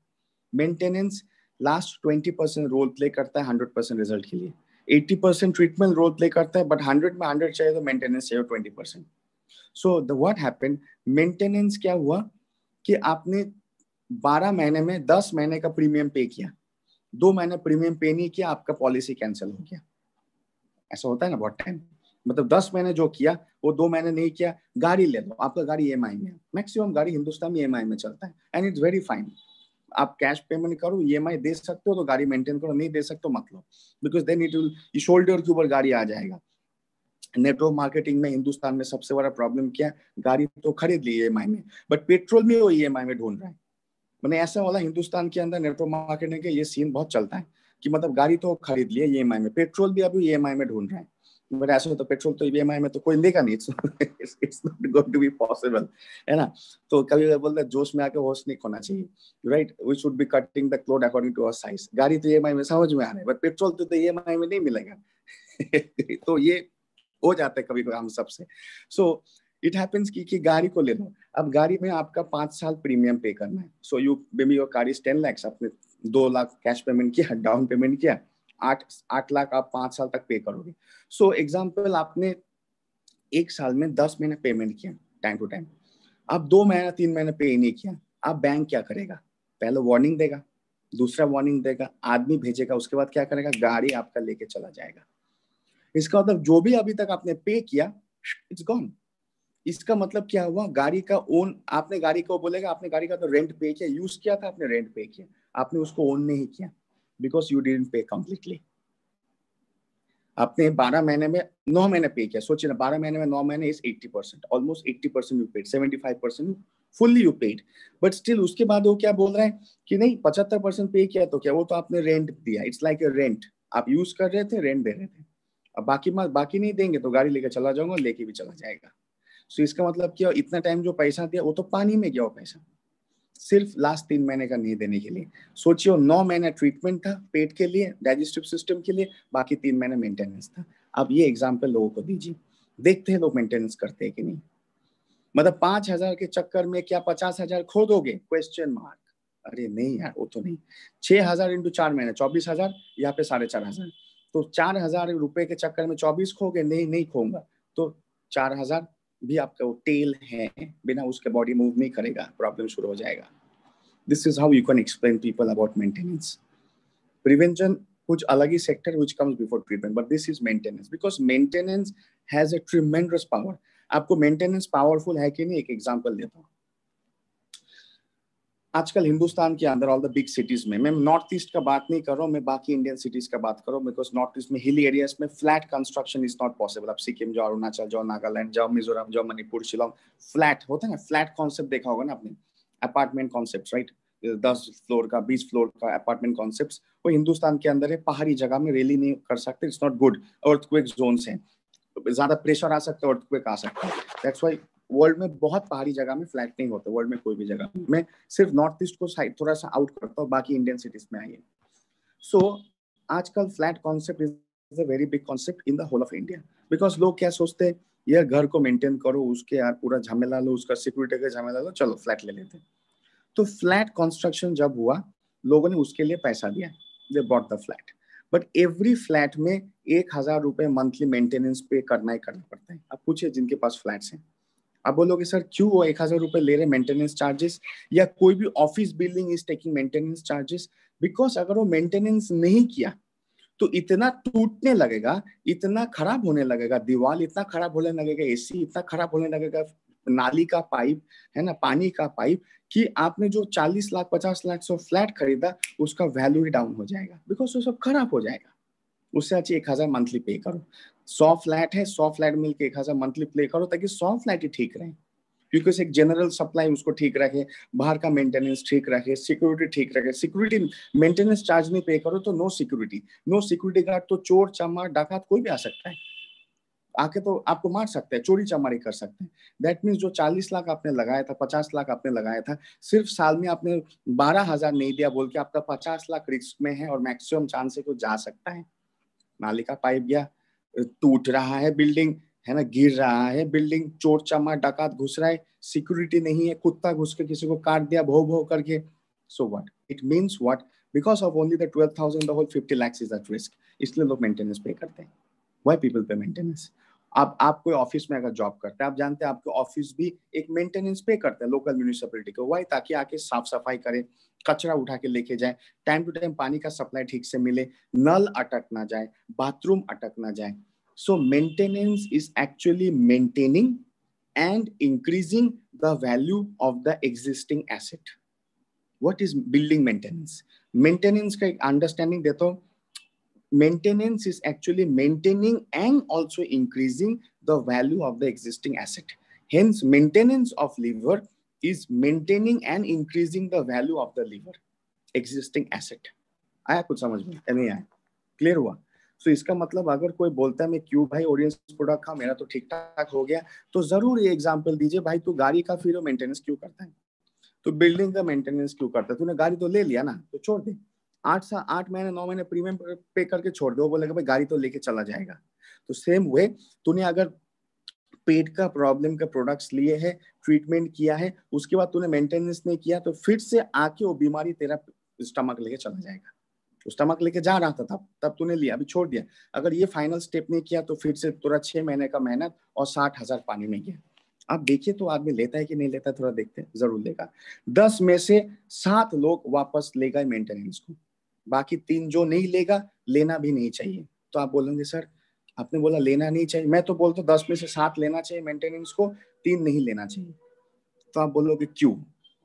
मेंटेनेंस लास्ट 20% रोल प्ले करता है 100% रिजल्ट के लिए। 80% ट्रीटमेंट रोल प्ले करता है, बट 100 में 100 चाहिए तो मेंटेनेंस चाहिए 20%। So the what happened, maintenance क्या हुआ कि आपने 12 महीने में 10 महीने का प्रीमियम पे किया, 2 महीने प्रीमियम पे नहीं किया, आपका पॉलिसी कैंसिल हो गया। ऐसा होता है ना बहुत टाइम, मतलब 10 महीने जो किया वो 2 महीने नहीं किया। गाड़ी ले लो, आपका गाड़ी ईएमआई में है, मैक्सिमम गाड़ी हिंदुस्तान में ईएमआई में चलता है, एंड इट्स वेरी फाइन। आप कैश पेमेंट करो, ईएमआई दे सकते हो तो गाड़ी मेंटेन करो, नहीं दे सकते हो मत लो, because then it will shoulder के ऊपर गाड़ी आ जाएगा। नेटवर्क मार्केटिंग में हिंदुस्तान में सबसे बड़ा प्रॉब्लम क्या है, गाड़ी तो खरीद ली ईएमआई में, बट पेट्रोल भी वो ईएमआई में ढूंढ रहा है। मैंने ऐसा वाला हिंदुस्तान के अंदर नेटवर्क मार्केटिंग के ये सीन बहुत चलता है कि मतलब गाड़ी तो खरीद लिया ईएमआई में, पेट्रोल भी अभी ईएमआई में ढूंढ रहा है। बट ऐसा तो पेट्रोल तो ईएमआई में तो कोई लेगा नहीं, it's not going to be possible, है ना। तो कभी कभी बोलते हैं जोश में आके होश नहीं खोना चाहिए, right. We should be cutting the cloth according to our size. गाड़ी तो ईएमआई में समझ में आ रहा है, बट पेट्रोल तो ईएमआई में नहीं मिलेगा। तो ये हो जाता है कभी कभी हम सबसे। सो इट हैपेंस कि गाड़ी को ले लो, अब गाड़ी में आपका 5 साल प्रीमियम पे करना है। So you may your car is 10 lakhs, आपने 2 लाख कैश पेमेंट किया, डाउन पेमेंट किया, 8 लाख आप 5 साल तक पे करोगे। सो एग्जाम्पल, आपने 1 साल में 10 महीने पेमेंट किया टाइम टू टाइम, अब 2 महीना 3 महीने पे नहीं किया, अब बैंक क्या करेगा, पहले वार्निंग देगा, दूसरा वार्निंग देगा, आदमी भेजेगा, उसके बाद क्या करेगा, गाड़ी आपका लेके चला जाएगा। इसका मतलब जो भी अभी तक आपने पे किया, इट्स गॉन। इसका मतलब क्या हुआ, गाड़ी का ओन, आपने गाड़ी को बोलेगा आपने गाड़ी का तो रेंट पे किया, यूज किया था, आपने रेंट पे किया, आपने उसको ओन नहीं किया, बिकॉज यू डिडंट पे कंप्लीटली। आपने 12 महीने में 9 महीने पे किया, सोचिए ना, 12 महीने में 9 महीने is 80%, almost 80% you paid, 75% fully you paid. But still उसके बाद वो क्या बोल रहा है कि नहीं 75% पे किया, तो क्या, वो तो आपने रेंट दिया, इट्स लाइक ए रेंट, आप यूज कर रहे थे, रेंट दे रहे थे। अब बाकी नहीं देंगे तो गाड़ी लेके चला जाऊंगा, लेके भी चला जाएगा। सो इसका मतलब क्या, इतना टाइम जो पैसा दिया वो तो पानी में गया, वो पैसा सिर्फ लास्ट 3 महीने का नहीं देने के लिए। सोचिए 9 महीने ट्रीटमेंट था पेट के लिए, डाइजेस्टिव सिस्टम के लिए, बाकी 3 महीने मेंटेनेंस था। अब ये एग्जाम्पल लोगों को दीजिए, देखते हैं लोग मेंटेनेंस करते हैं कि नहीं। मतलब 5,000 के चक्कर में क्या 50,000 खो दोगे, क्वेश्चन मार्क। अरे नहीं यार, वो तो नहीं। 6,000 इंटू 4 महीने 24,000, यहाँ पे 4,500, तो 4,000 रुपए के चक्कर में 24 खोगे, नहीं नहीं खोऊंगा, तो 4,000 भी आपका वो टेल है, बिना उसके बॉडी मूव नहीं करेगा, प्रॉब्लम शुरू हो जाएगा। This is how you can explain people about maintenance. Prevention कुछ अलग ही sector which comes before treatment, but this is maintenance, because maintenance has a tremendous power. आपको मेंटेनेंस पावरफुल है कि नहीं, एक एग्जांपल देता हूँ। आजकल हिंदुस्तान के अंदर ऑल द बिग सिटीज में, मैं नॉर्थ ईस्ट का बात नहीं कर रहा हूँ, मैं बाकी इंडियन सिटीज का बात कर रहा हूँ, बिकॉज नॉर्थ ईस्ट में हिली एरियाज में flat construction is not possible. आप सिक्किम जाओ, अरुणाचल जाओ, नागालैंड जाओ, मिजोरम जाओ, मणिपुर, शिलोंग, फ्लैट होता है ना, फ्लैट कॉन्सेप्ट देखा होगा ना आपने, अपार्टमेंट कॉन्सेप्ट, राइट। 10 फ्लोर का 20 फ्लोर का अपार्टमेंट कॉन्सेप्ट, वो हिंदुस्तान के अंदर है। पहाड़ी जगह में रेली नहीं कर सकते, it's not good. Earthquake zones हैं, ज्यादा प्रेशर आ सकता है, अर्थक्वेक आ सकता है, दैट्स व्हाई वर्ल्ड में बहुत पहाड़ी जगह में फ्लैट नहीं होते, वर्ल्ड में कोई भी जगह में। सिर्फ नॉर्थ ईस्ट को साइड थोड़ा सा आउट करता हूँ, बाकी इंडियन सिटीज में आइए। सो आजकल flat concept is a very big concept in the whole of India, because लोग क्या सोचते हैं, यार घर को मेंटेन करो, उसके यार पूरा झमेला लो, उसका सिक्योरिटी का झमेला लो, चलो फ्लैट ले लेते। तो फ्लैट कंस्ट्रक्शन जब हुआ, लोगों ने उसके लिए पैसा दिया, they bought the flat, but every flat में 1,000 रुपए मंथली मेंटेनेंस पे करना ही करना पड़ता है। अब पूछिए जिनके पास फ्लैट्स हैं, आप बोलोगे सर क्यों वो 1,000 रुपए ले रहे मेंटेनेंस चार्जेस, या कोई भी office building is taking maintenance charges? Because अगर वो मेंटेनेंस नहीं किया तो इतना टूटने लगेगा, इतना खराब होने लगेगा, दीवार इतना खराब होने लगेगा, एसी इतना खराब होने लगेगा, नाली का पाइप है ना, पानी का पाइप, कि आपने जो 40 लाख 50 लाख सौ फ्लैट खरीदा उसका वैल्यू ही डाउन हो जाएगा, बिकॉज वो सब खराब हो जाएगा। उससे अच्छी 1,000 मंथली पे करो। 100 फ्लैट है, 100 फ्लैट मिलकर 1,000 मंथली पे करो ताकि 100 फ्लैट ही ठीक रहे, क्योंकि एक जनरल सप्लाई उसको ठीक रखे, बाहर का मेंटेनेंस ठीक रखे, सिक्योरिटी ठीक रखे। सिक्योरिटी मेंटेनेंस चार्ज नहीं पे करो तो no security, no security guard तो चोर चमार डाकत कोई भी आ सकता है, आके तो आपको मार सकते हैं, चोरी चमारी कर सकते हैं। दैट मीन्स जो 40 लाख आपने लगाया था, 50 लाख आपने लगाया था, सिर्फ साल में आपने 12,000 नहीं दिया बोल के आपका 50 लाख रिस्क में है, और मैक्सिमम चांस है कि जा सकता है। नाली का पाइप गया, टूट रहा है बिल्डिंग, है ना, गिर रहा है बिल्डिंग, चोर चमार डाकात घुस रहा है, सिक्योरिटी नहीं है, कुत्ता घुस के किसी को काट दिया भो भो करके, so what it means what, because of only the 12,000 the whole 50 lakhs is at risk, इसलिए लोग मेंटेनेंस पे करते हैं। Why people pay maintenance? आप कोई ऑफिस में अगर जॉब करते हैं, आप जानते हैं आपके ऑफिस भी एक मेंटेनेंस पे करते हैं लोकल म्यूनिसिपैलिटी को, व्हाई? ताकि आके साफ सफाई करे, कचरा उठा के लेके जाए, टाइम टू टाइम पानी का सप्लाई ठीक से मिले, नल अटक ना जाए, बाथरूम अटक ना जाए। So maintenance is actually maintaining and increasing the value of the existing asset. What is building maintenance? Maintenance का एक अंडरस्टैंडिंग देता हूँ। Maintenance is actually maintaining and also increasing the value of the existing asset. Hence, maintenance of liver is maintaining and increasing the value of the liver, existing asset. आया कुछ समझ में? नहीं आया? क्लियर हुआ? तो इसका मतलब अगर कोई बोलता है मैं क्यों भाई ऑडियंस प्रोडक्ट खा, मेरा तो ठीक ठाक हो गया, तो जरूर ये एग्जांपल दीजिए, भाई तू गाड़ी का फिर मेंटेनेंस क्यों करता है, तो बिल्डिंग का मेंटेनेंस क्यों करता है, तूने गाड़ी तो ले लिया ना, तो छोड़ दे, 8 महीने 9 महीने प्रीमियम पे करके छोड़ दे, वो बोलेगा भाई गाड़ी तो लेके चला जाएगा। तो सेम वे तूने अगर पेट का प्रॉब्लम का प्रोडक्ट्स लिए है, ट्रीटमेंट किया है, उसके बाद तूने मेंटेनेंस नहीं किया, तो फिर से आके वो बीमारी तेरा स्टमक लेके चला जाएगा। स्टमक लेके जा रहा था तब तूने लिया, अभी छोड़ दिया, अगर ये फाइनल स्टेप नहीं किया तो फिर से पूरा 6 महीने का मेहनत और 60,000 पानी में गया। आप देखिए तो आदमी लेता है कि नहीं लेता, थोड़ा देखते हैं, जरूर लेगा। 10 में से 7 लोग वापस लेगा मेंटेनेंस को, बाकी 3 जो नहीं लेगा, लेना भी नहीं चाहिए। तो आप बोलेंगे सर आपने बोला लेना नहीं चाहिए, मैं तो बोलता हूँ 10 में से 7 लेना चाहिए मेंटेनेंस को, 3 नहीं लेना चाहिए। तो आप बोलोगे क्यों?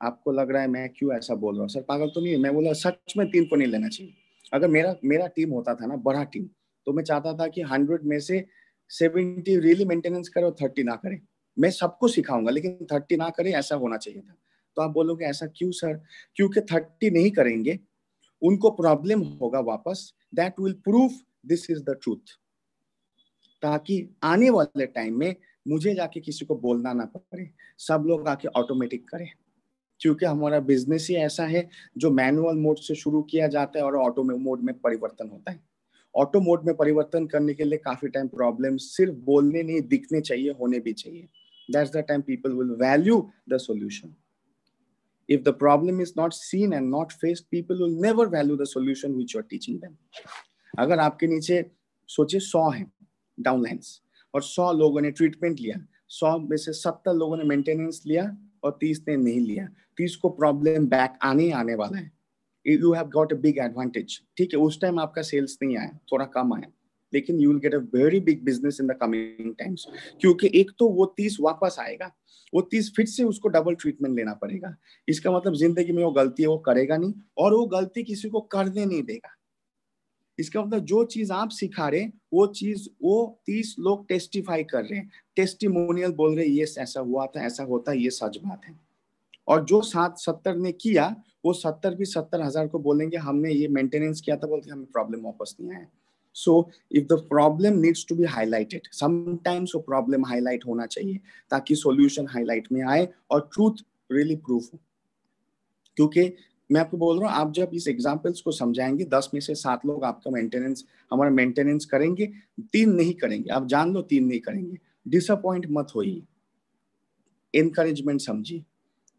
आपको लग रहा है मैं क्यों ऐसा बोल रहा हूँ, सर पागल तो नहीं है, मैं बोला सच में 3 को नहीं लेना चाहिए। अगर मेरा टीम होता था ना, बड़ा टीम, तो मैं चाहता था कि 100 में से 70 रियली मेंटेनेंस करे और 30 ना करे। मैं सबको सिखाऊंगा लेकिन 30 ना करे, ऐसा होना चाहिए था। तो आप बोलोगे ऐसा क्यों सर? क्योंकि 30 नहीं करेंगे, उनको प्रॉब्लम होगा वापस, that will prove this is the truth, ताकि आने वाले टाइम में मुझे जाके किसी को बोलना ना पड़े, सब लोग आके ऑटोमेटिक करें। क्योंकि हमारा बिजनेस ही ऐसा है जो मैनुअल मोड से शुरू किया जाता है और ऑटो मोड में परिवर्तन होता है। ऑटो मोड में परिवर्तन करने के लिए काफी टाइम प्रॉब्लम सिर्फ बोलने नहीं, दिखने चाहिए, होने भी चाहिए। That's the time people will value the solution. If the problem is not seen and not faced, people will never value the solution which you are teaching them. अगर आपके नीचे सोचिए 100 है डाउनलाइंस और 100 लोगों ने ट्रीटमेंट लिया, 100 में से 70 लोगों ने मेंटेनेंस लिया और 30 ने नहीं लिया, 30 को प्रॉब्लम बैक आने वाला है। You have got a big advantage. ठीक है, उस टाइम आपका सेल्स नहीं आया, थोड़ा कम आया, लेकिन you will get a very big business in the coming times. क्योंकि एक तो वो 30 वापस आएगा, वो 30 फिर से उसको डबल ट्रीटमेंट लेना पड़ेगा। इसका मतलब जिंदगी में वो गलती है वो करेगा नहीं, और वो गलती किसी को करने नहीं देगा। इसका मतलब जो चीज आप सिखा रहे वो चीज वो 30 लोग टेस्टिफाई कर रहे हैं, टेस्टिमोनियल बोल रहे, ये ऐसा हुआ था, ऐसा होता है, ये सच बात है। और जो 70 ने किया, वो 70 भी 70,000 को बोलेंगे हमने ये मेंटेनेंस किया था, बोलते हमें प्रॉब्लम वापस नहीं आया। So if the problem needs to be highlighted, sometimes वो प्रॉब्लम हाईलाइट होना चाहिए ताकि सॉल्यूशन हाईलाइट में आए और ट्रूथ रियली प्रूफ हो। क्योंकि मैं आपको बोल रहा हूँ, आप जब इस एग्जाम्पल्स को समझाएंगे, 10 में से 7 लोग आपका हमारा मेंटेनेंस करेंगे, 3 नहीं करेंगे, आप जान लो 3 नहीं करेंगे। डिसअपॉइंट मत होइए, एनकरेजमेंट समझिए,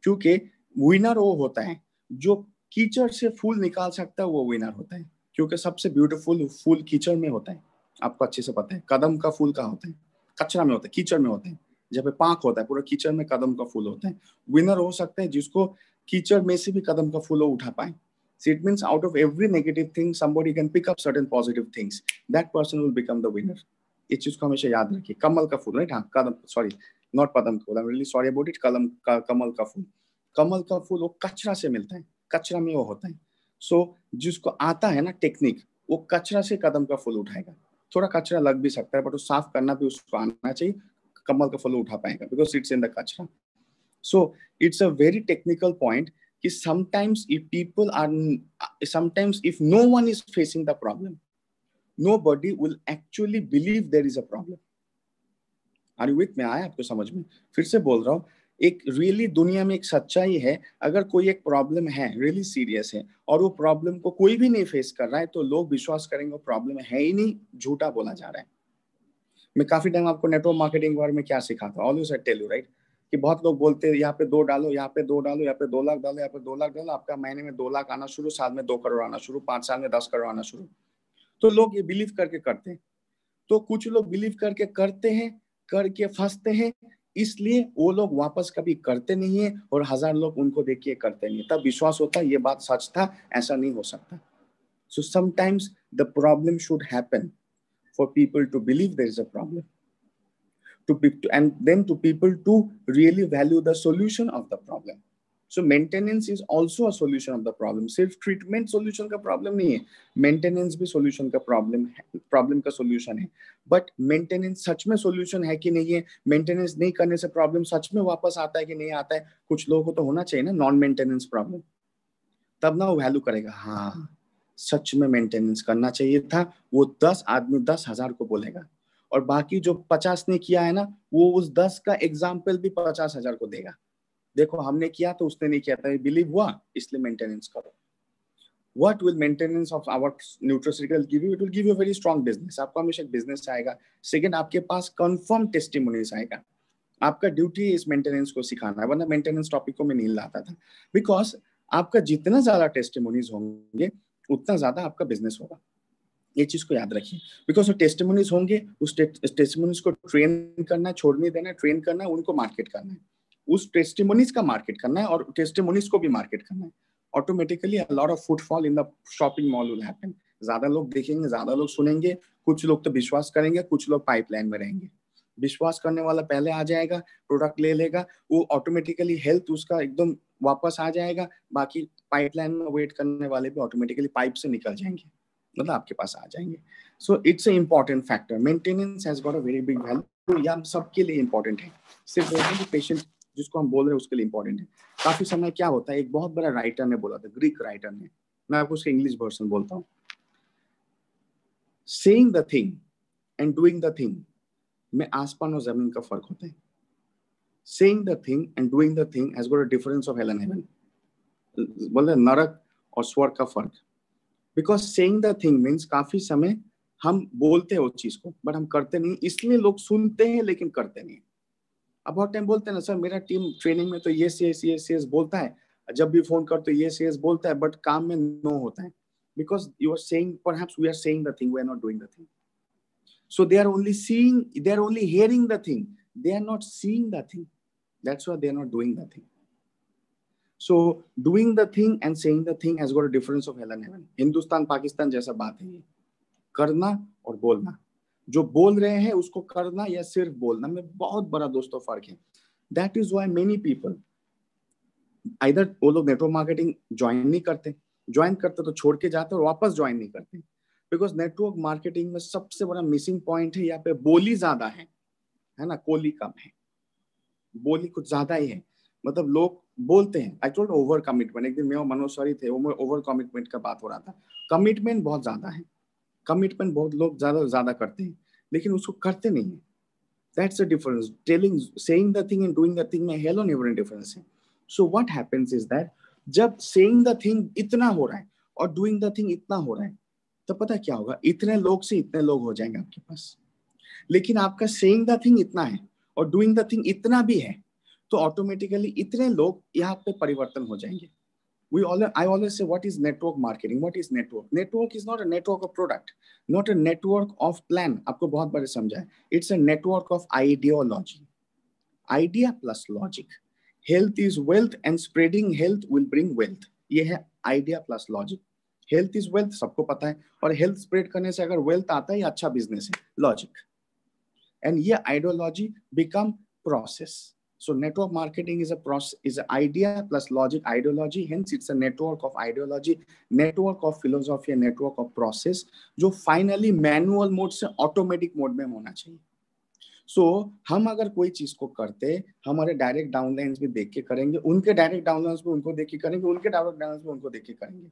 क्योंकि विनर वो होता है जो कीचड़ से फूल निकाल सकता है, वो विनर होता है। क्योंकि सबसे ब्यूटीफुल फूल कीचड़ में होता है, आपको अच्छे से पता है। कदम का फूल कहाँ होता है? कचरा में होता है, कीचड़ में होता है। जब पे पाक होता है, पूरा कीचड़ में कदम का फूल होता है। विनर हो सकता है जिसको कीचड़ में से भी कदम का फूल उठा पाए। So it means out of every negative thing, somebody can pick up certain positive things. That person will become the winner. इस चीज को हमेशा याद रखिए। कमल का फूल, राइट? हाँ, कदम, सॉरी, नॉट पदम का फूल, I am really sorry about it. कमल का फूल, कमल का फूल वो कचरा से मिलता है, कचरा में वो होता है। सो जिसको आता है ना टेक्निक, वो कचरा से कदम का फूल उठाएगा। थोड़ा कचरा लग भी सकता है, बट वो साफ करना भी उसको आना चाहिए, कमल का फूल उठा पाएगा, बिकॉज इट्स इन द कचरा। So it's a very technical point कि sometimes if no one is facing the problem, nobody will actually believe there is a problem. Are you with me? आया आपको समझ में? फिर से बोल रहा हूँ, एक रियली दुनिया में एक सच्चाई है, अगर कोई एक प्रॉब्लम है, रियली सीरियस है, और वो प्रॉब्लम को कोई भी नहीं फेस कर रहा है, तो लोग विश्वास करेंगे वो प्रॉब्लम है ही नहीं, झूठा बोला जा रहा है। मैं काफी टाइम आपको नेटवर्क मार्केटिंग के बारे में क्या सिखाता हूँ, always I tell you, right, कि बहुत लोग बोलते हैं यहाँ पे 2 डालो, यहाँ पे 2 डालो, यहाँ पे 2 लाख डालो, यहाँ पे 2 लाख डालो, आपका महीने में 2 लाख आना शुरू, साल में 2 करोड़ आना शुरू, 5 साल में 10 करोड़ आना शुरू। तो लोग ये बिलीव करके करते हैं। तो कुछ लोग बिलीव करके करते हैं, करके फंसते हैं, इसलिए वो लोग वापस कभी करते नहीं है, और 1000 लोग उनको देखिए करते नहीं, तब विश्वास होता है ये बात सच था, ऐसा नहीं हो सकता। So sometimes the problem should happen for people to believe there is a problem, and then to people to really value the solution of the problem. So maintenance is also a solution of the problem. सिर्फ treatment solution का problem नहीं है, maintenance भी solution का problem का solution है। But maintenance सच में solution है कि नहीं है, maintenance नहीं करने से problem सच में वापस आता है कि नहीं आता है, कुछ लोगों को तो होना चाहिए ना non maintenance problem, तब ना वो value करेगा, हाँ सच में मेंटेनेंस करना चाहिए था। वो 10 आदमी 10,000 को बोलेगा, और बाकी जो 50 ने किया है ना, वो उस 10 का एग्जाम्पल भी 50,000 को देगा, देखो हमने किया तो उसने नहीं किया था, बिलीव हुआ, इसलिए मेंटेनेंस करो। What will maintenance of our nutraceutical give you? It will give you a very strong business. आपको हमेशा बिजनेस आएगा। सेकंड, आपके पास कंफर्म टेस्टिमोनीज आएगा। आपका ड्यूटी इस मेंटेनेंस को सिखाना है, वरना मेंटेनेंस टॉपिक को मैं नहीं लाता था, बिकॉज आपका जितना ज्यादा टेस्टिमोनीज होंगे उतना ज्यादा आपका बिजनेस होगा। ये चीज को याद रखिए, बिकॉज टेस्टिमोनीज होंगे, उस टेस्टिमोनीज को ट्रेन करना है, छोड़ने देना है, ट्रेन करना है, उनको मार्केट करना है, उस टेस्टिमोनीज का मार्केट करना है, और टेस्टिमोनीज को भी मार्केट करना है। Automatically a lot of footfall in the shopping mall will happen. ज्यादा लोग देखेंगे, ज्यादा लोग सुनेंगे, कुछ लोग तो विश्वास करेंगे, कुछ लोग पाइपलाइन में रहेंगे। विश्वास करने वाला पहले आ जाएगा, प्रोडक्ट ले लेगा, वो ऑटोमेटिकली हेल्थ उसका एकदम वापस आ जाएगा, बाकी पाइपलाइन में वेट करने वाले भी ऑटोमेटिकली पाइप से निकल जाएंगे, मतलब आपके पास आ जाएंगे। So it's a important factor, maintenance has got a very big value. ये हम सबके लिए इंपॉर्टेंट है, सिर्फ पेशेंट जिसको हम बोल रहे हैं उसके लिए इंपॉर्टेंट है। काफी समय क्या होता है, एक बहुत बड़ा राइटर ने बोला था, ग्रीक राइटर ने, मैं आपको उसका इंग्लिश वर्जन बोलता हूँ, saying the thing and doing the thing में आसमान और जमीन का फर्क होता है। Saying the thing and doing the thing has got a difference of hell and heaven. बोले नरक और स्वर्ग का फर्क। Because saying the thing means काफी समय हम बोलते हैं उस चीज को, बट हम करते नहीं, इसलिए लोग सुनते हैं लेकिन करते नहीं। अब बहुत टाइम बोलते हैं ना, सर मेरा टीम ट्रेनिंग में तो ये बोलता है, जब भी फोन कर तो ये बोलता है, बट काम में नो होता है। Because you are saying, perhaps we are saying the thing, we are not doing the thing. So they are only hearing the thing, they are not seeing the thing. That's why they are not doing the thing. So doing the thing and saying the thing has got a difference of hell and heaven. Hindustan Pakistan जैसा बात है ये, करना और बोलना। जो बोल रहे हैं उसको करना या सिर्फ बोलना में बहुत बड़ा दोस्तों फर्क है। That is why many people either वो लोग नेटवर्क मार्केटिंग ज्वाइन नहीं करते, ज्वाइन करते तो छोड़ के जाते और वापस ज्वाइन नहीं करते, बिकॉज नेटवर्क मार्केटिंग में सबसे बड़ा मिसिंग पॉइंट है, यहाँ पे बोली ज्यादा है ना, कोली कम है। बोली कुछ ज्यादा ही है, मतलब लोग बोलते हैं। आई टोल्ड ओवर कमिटमेंट, एक दिन मैं और मनोज सॉरी थे, वो ओवर कमिटमेंट का बात हो रहा था। कमिटमेंट बहुत ज्यादा है, कमिटमेंट बहुत लोग ज्यादा करते हैं, लेकिन उसको करते नहीं है। That's the difference. Saying the thing and doing the thing में हेलो नेवर डिफरेंस है। So what happens is that जब सेइंग द थिंग इतना हो रहा है और डूइंग द थिंग इतना हो रहा है, तो पता क्या होगा, इतने लोग से इतने लोग हो जाएंगे आपके पास। लेकिन आपका सेइंग द थिंग इतना है और डूइंग द थिंग इतना भी है, तो ऑटोमेटिकली इतने लोग यहाँ पे परिवर्तन हो जाएंगे। I always say, what is network marketing? What is network? Network is not a network of product, not a network of plan. आपको बहुत बार समझा है, it's a network of ideology. Idea plus logic, health is wealth and spreading health will bring wealth, ये है idea plus logic. Health is wealth सबको पता है, और हेल्थ स्प्रेड करने से अगर वेल्थ आता है ये अच्छा बिजनेस है, लॉजिक। एंड ये ideology become process. So network marketing is a process, is an idea plus logic, ideology. Hence, it's a network of ideology, network of philosophy, and network of process, जो finally manual mode से automatic mode में होना चाहिए। So हम अगर कोई चीज को करते, हमारे डायरेक्ट डाउनलाइंस भी देख के करेंगे, उनके डायरेक्ट डाउनलाइंस भी उनको देख के करेंगे, उनके डायरेक्ट डाउनलाइंस भी उनको देख के करेंगे।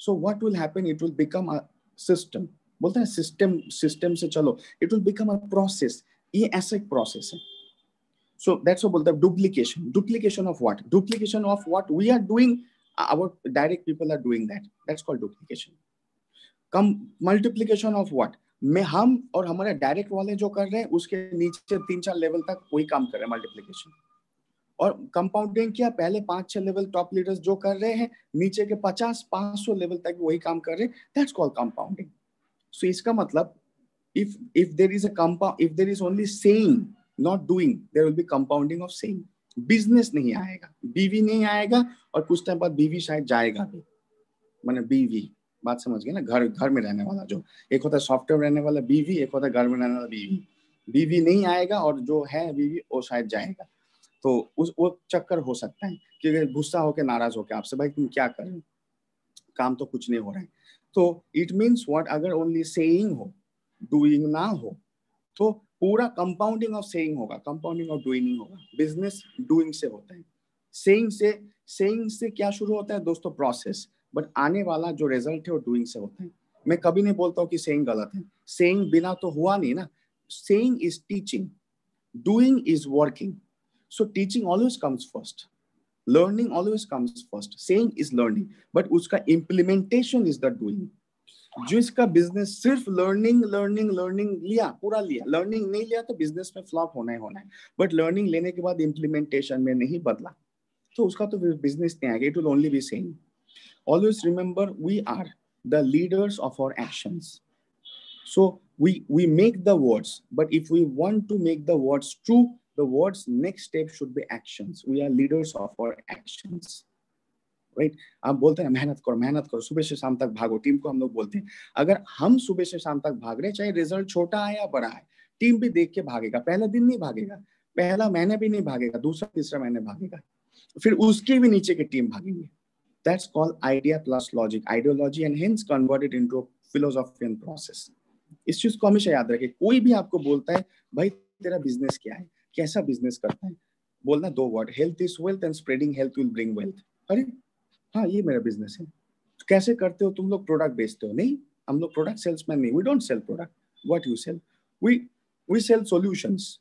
So what will happen? It will become a system. बोलते हैं सिस्टम से चलो, it will become a process. ये ऐसा एक प्रोसेस है। So that's what the duplication of what? Duplication of what we are doing, our direct people are doing that. That's called duplication. Multiplication of what? मैं हम और हमारे direct वाले जो कर रहे हैं उसके नीचे 3-4 लेवल तक वही काम कर रहे हैं, मल्टीप्लिकेशन। और कंपाउंडिंग क्या, पहले 5-6 लेवल टॉप लीडर्स जो कर रहे हैं, नीचे के 50-500 लेवल तक वही काम कर रहे हैं, दैट्स कॉल्ड कंपाउंडिंग। सो इसका मतलब if there is only saying not doing, there will be compounding of saying. Business नहीं आएगा, बीवी नहीं आएगा, और कुछ टाइम बाद बीवी शायद जाएगा भी, माने बीवी, बात समझ गए ना, घर में रहने वाला, जो एक होता है सॉफ्टवेयर रहने वाला बीवी, एक होता है घर में रहने वाला बीवी। बीवी नहीं आएगा और जो है बीवी वो शायद जाएगा। तो वो चक्कर हो सकता है कि गुस्सा होकर नाराज होकर आपसे, भाई तुम क्या कर रहे हो, काम तो कुछ नहीं हो रहा है। तो इट मीन्स व्हाट, अगर ओनली सेइंग हो, डूइंग ना हो, तो पूरा कंपाउंडिंग ऑफ सेइंग होगा, कंपाउंडिंग ऑफ डूइंग होगा। बिजनेस डूइंग से होता है, सेइंग से क्या शुरू होता है दोस्तों, प्रोसेस, बट आने वाला जो रिजल्ट है वो डूइंग से होता है। मैं कभी नहीं बोलता हूँ कि सेइंग गलत है, सेइंग बिना तो हुआ नहीं ना। Saying is teaching, doing is working. So teaching always comes first, learning always comes first, saying is learning, but उसका इम्प्लीमेंटेशन इज द डूइंग। जिसका बिजनेस सिर्फ लर्निंग लिया, पूरा लिया, लर्निंग नहीं लिया तो बिजनेस में फ्लॉप होना ही होना है। बट लर्निंग लेने के बाद इम्प्लीमेंटेशन में नहीं बदला तो उसका तो बिजनेस नहीं आएगा, it will only be saying. Always remember, we are the leaders of our actions. So we make the words, but if we want to make the words true, the words next step should be actions. We are leaders of our actions, right? आप बोलते हैं मेहनत करो, सुबह से शाम तक भागो, टीम को हम लोग बोलते हैं, अगर हम सुबह से शाम तक भाग रहे हैं, चाहे रिजल्ट छोटा है या बड़ा है, टीम भी देख के भागेगा। पहला दिन नहीं भागेगा, पहला महीने भी नहीं भागेगा, दूसरा तीसरा महीने भागेगा, फिर उसके भी नीचे के टीम भागेंगे। That's called idea plus logic, ideology, and hence converted into a philosophy and process. इस चीज को हमेशा याद रखें। कोई भी आपको बोलता है भाई तेरा बिजनेस क्या है, कैसा बिजनेस करता है, बोलना 2 word, health is wealth and spreading health will bring wealth. अरे हाँ ये मेरा बिजनेस है। तो कैसे करते हो तुम लोग, प्रोडक्ट बेचते हो? नहीं, हम लोग प्रोडक्ट सेल्समैन नहीं, we don't sell product. What you sell? we sell solutions.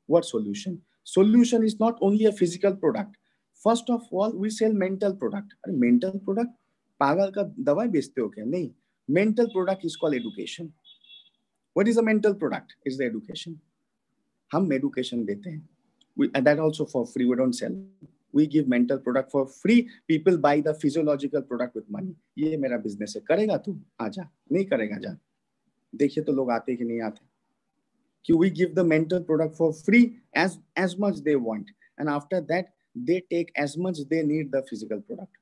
What solution? Solution is not only a physical product. First of all, we sell mental product. अरे mental product, पागल का दवाई बेचते हो क्या? नहीं, mental product is called education. What is a mental product? It's the education. हम education देते हैं, and that also for free. We don't sell. We give mental product for free. People buy the physiological product with money. ये मेरा business है, करेगा तू आजा, नहीं करेगा जा। देखिए तो लोग आते कि नहीं आते, कि we give the mental product for free as much they want, and after that they take as much they need the physical product.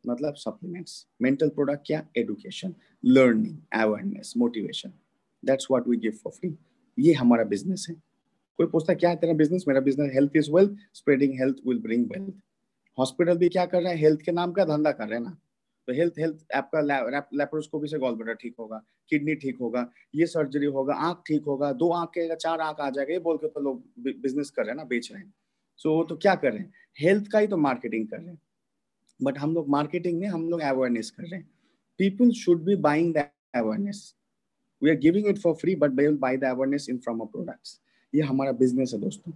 मतलब supplements. Mental product क्या? Education, learning, awareness, motivation. That's what we give for free. ये हमारा business है। कोई पूछता है क्या है तेरा business? मेरा business health is wealth, spreading health will bring wealth. Hospital भी क्या कर रहा है? हेल्थ के नाम का धंधा कर रहे हैं ना। तो हेल्थ आपका लेप्रोस्कोपी से गॉल ब्लैडर ठीक होगा, किडनी ठीक होगा, ये सर्जरी होगा, आंख ठीक होगा, 2 आंख के 4 आंख आ जाएगा, ये बोल के तो लोग बिजनेस कर रहे हैं ना, बेच रहे हैं। सो तो क्या कर रहे हैं? हेल्थ का ही तो मार्केटिंग कर रहे हैं। बट हम लोग मार्केटिंग नहीं, हम लोग अवेयरनेस कर रहे हैं। People should be buying the awareness. We are giving it for free, but they will buy the awareness in from our products. ये हमारा बिजनेस है दोस्तों।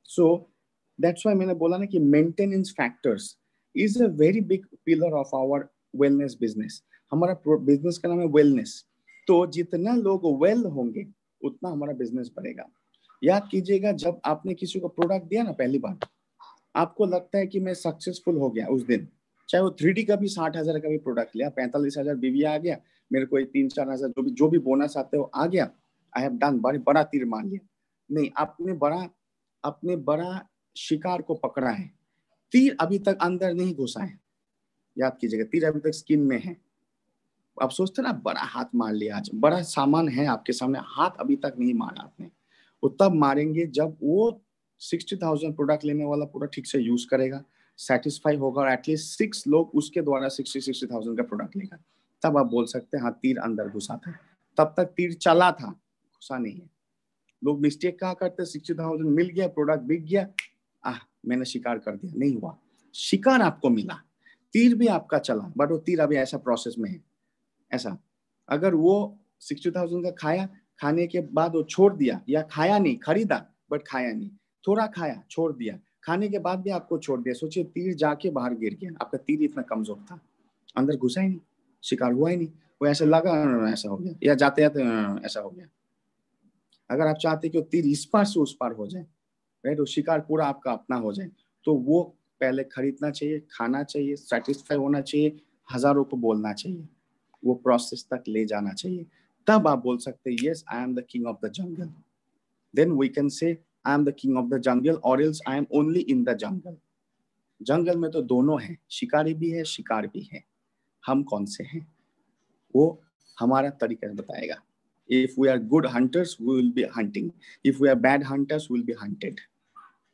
सो दैट्स व्हाई मैंने बोला ना कि maintenance factors is a very big pillar of our wellness business. हमारा business का नाम है वेलनेस। तो जितना लोग वेल होंगे उतना हमारा बिजनेस बढ़ेगा। याद कीजिएगा, जब आपने किसी को प्रोडक्ट दिया ना पहली बार, आपको लगता है कि मैं सक्सेसफुल हो गया उस दिन, चाहे वो 3D का भी 60,000 का भी प्रोडक्ट लिया, 45,000 बीवी आ गया, मेरे को 3-4 हजार जो भी बोनस आते हो आ गया, आई हैव डन, बड़ा तीर मार लिया। नहीं, आपने बड़ा शिकार को पकड़ा है, तीर अभी तक अंदर नहीं घुसा है। याद कीजिएगा, तीर अभी तक स्किन में है। आप सोचते ना बड़ा हाथ मार लिया, आज बड़ा सामान है आपके सामने, हाथ अभी तक नहीं मारा आपने। वो तब मारेंगे जब वो 60,000 प्रोडक्ट लेने वाला पूरा ठीक से यूज करेगा, सेटिस्फाई होगा, और एटलीस्ट 6 लोग उसके द्वारा 60,000 का प्रोडक्ट लेगा, तब आप बोल सकते हैं हाँ तीर अंदर घुसा था। तब तक तीर चला था, घुसा नहीं है। लोग मिस्टेक कहा करते, 60,000 मिल गया, प्रोडक्ट बिक गया, मैंने शिकार कर दिया, नहीं हुआ। शिकार आपको मिला, तीर भी आपका चला, बट वो तीर अभी ऐसा प्रोसेस में है। ऐसा अगर वो 60,000 का खाया, खाने के बाद वो छोड़ दिया, या खाया नहीं, खरीदा बट खाया नहीं, थोड़ा खाया छोड़ दिया, खाने के बाद भी आपको छोड़ दिया, सोचिए तीर जाके बाहर गिर गया, आपका तीर इतना कमजोर था, अंदर घुसा ही नहीं, शिकार हुआ ही नहीं, वो ऐसे लगा ऐसा हो गया, या जाते जाते ऐसा हो गया। अगर आप चाहते कि वो तीर इस पार से उस पार हो जाए, राइट, वो शिकार पूरा आपका अपना हो जाए, तो वो पहले खरीदना चाहिए, खाना चाहिए, सेटिस्फाई होना चाहिए, हजारों को बोलना चाहिए, वो प्रोसेस तक ले जाना चाहिए, तब आप बोल सकते हैं yes I am the king of the jungle. Then we can say I am the king of the jungle, और else I am only in the jungle. जंगल में तो दोनों हैं, शिकारी भी है, शिकार भी है। हम कौन से हैं वो हमारा तरीका बताएगा। If we are good hunters, we will be hunting. If we are bad hunters, we will be hunted.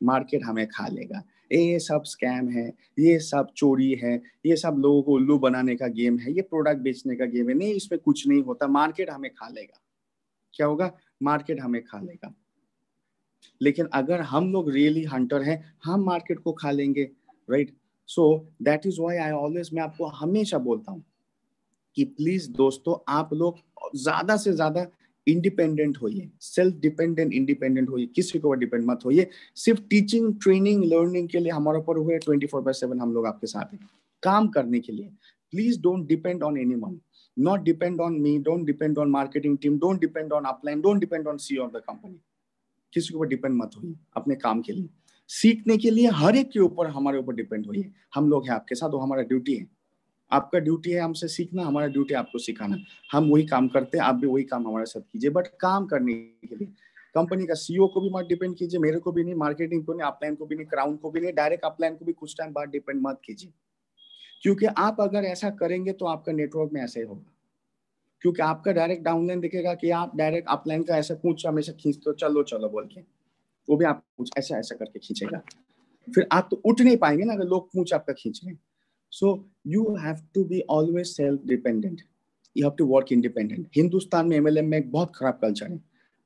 Market हमें खा लेगा, ये सब स्कैम है, ये सब चोरी है, ये सब लोगों को उल्लू बनाने का गेम है, ये प्रोडक्ट बेचने का गेम है, नहीं इसमें कुछ नहीं होता, मार्केट हमें खा लेगा। क्या होगा? मार्केट हमें खा लेगा। लेकिन अगर हम लोग रियली हंटर हैं, हम मार्केट को खा लेंगे, right. So that is why I always, मैं आपको हमेशा बोलता हूँ कि प्लीज दोस्तों आप लोग ज्यादा से ज्यादा इंडिपेंडेंट होइए, सेल्फ डिपेंडेंट इंडिपेंडेंट होइए, किसी को डिपेंड मत होइए। सिर्फ टीचिंग, ट्रेनिंग, लर्निंग के लिए हमारे ऊपर हुए 24/7 हम लोग आपके साथ हैं काम करने के लिए। Please don't depend on anyone, not depend on me, don't depend on marketing team, don't depend on upline, don't depend on CEO of the company. किसी के ऊपर डिपेंड मत होइए अपने काम के लिए, सीखने के लिए हर एक के ऊपर, हमारे ऊपर डिपेंड होइए। हम लोग हैं आपके साथ, वो हमारा ड्यूटी है। आपका ड्यूटी है हमसे सीखना, हमारा ड्यूटी है आपको सिखाना। हम वही काम करते हैं, आप भी वही काम हमारे साथ कीजिए। बट काम करने के लिए कंपनी का सीईओ को भी मत डिपेंड कीजिए, मेरे को भी नहीं, मार्केटिंग को नहीं, अपलाइन को भी नहीं, क्राउन को भी नहीं, डायरेक्ट अपलाइन को भी कुछ टाइम बाद डिपेंड मत कीजिए। क्योंकि आप अगर ऐसा करेंगे तो आपका नेटवर्क में ऐसा ही होगा। क्योंकि आपका डायरेक्ट डाउनलाइन दिखेगा कि आप डायरेक्ट अपलाइन का ऐसा पूछ हमेशा खींचते हो, चलो चलो बोल के, वो भी आप कुछ ऐसा ऐसा करके खींचेगा। फिर आप तो उठ नहीं पाएंगे ना अगर लोग पूछ आपका खींच रहे हैं। So you have to be always self-dependent. You have to work independent. Hindustan में MLM में एक बहुत खराब कल्चर है।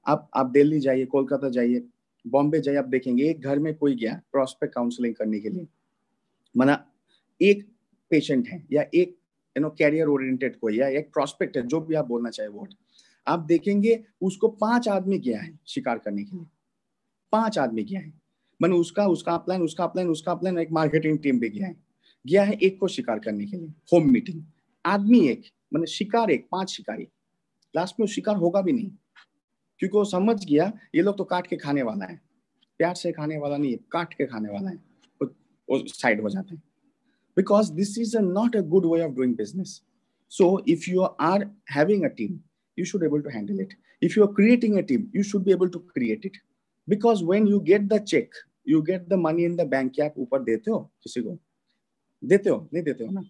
आप दिल्ली जाइए, कोलकाता जाइए, बॉम्बे जाइए, आप देखेंगे एक घर में कोई गया प्रॉस्पेक्ट काउंसलिंग करने के लिए, माना एक पेशेंट है या एक कैरियर ओरिएंटेड कोई, या एक प्रॉस्पेक्ट है, जो भी आप बोलना चाहे वर्ड, आप देखेंगे उसको 5 आदमी गया है शिकार करने के लिए, 5 आदमी गया है। मैंने उसका अपलाइन, उसका अपलाइन, उसका अपलाइन, एक मार्केटिंग टीम भी गया है एक को शिकार करने के लिए, होम मीटिंग, आदमी एक, मैंने शिकार एक, 5 शिकारी। लास्ट में वो शिकार होगा भी नहीं, क्योंकि वो समझ गया ये लोग तो काट के खाने वाला है, प्यार से खाने वाला नहीं है, काट के खाने वाला है, वो साइड हो जाते हैं। Because this is not a good way of doing business. So if you are having a team, you should able to handle it. If you are creating a team, you should be able to create it. Because when you get the check, you get the money in the bank, क्या आप ऊपर देते हो किसी को? देते हो? नहीं देते हो ना।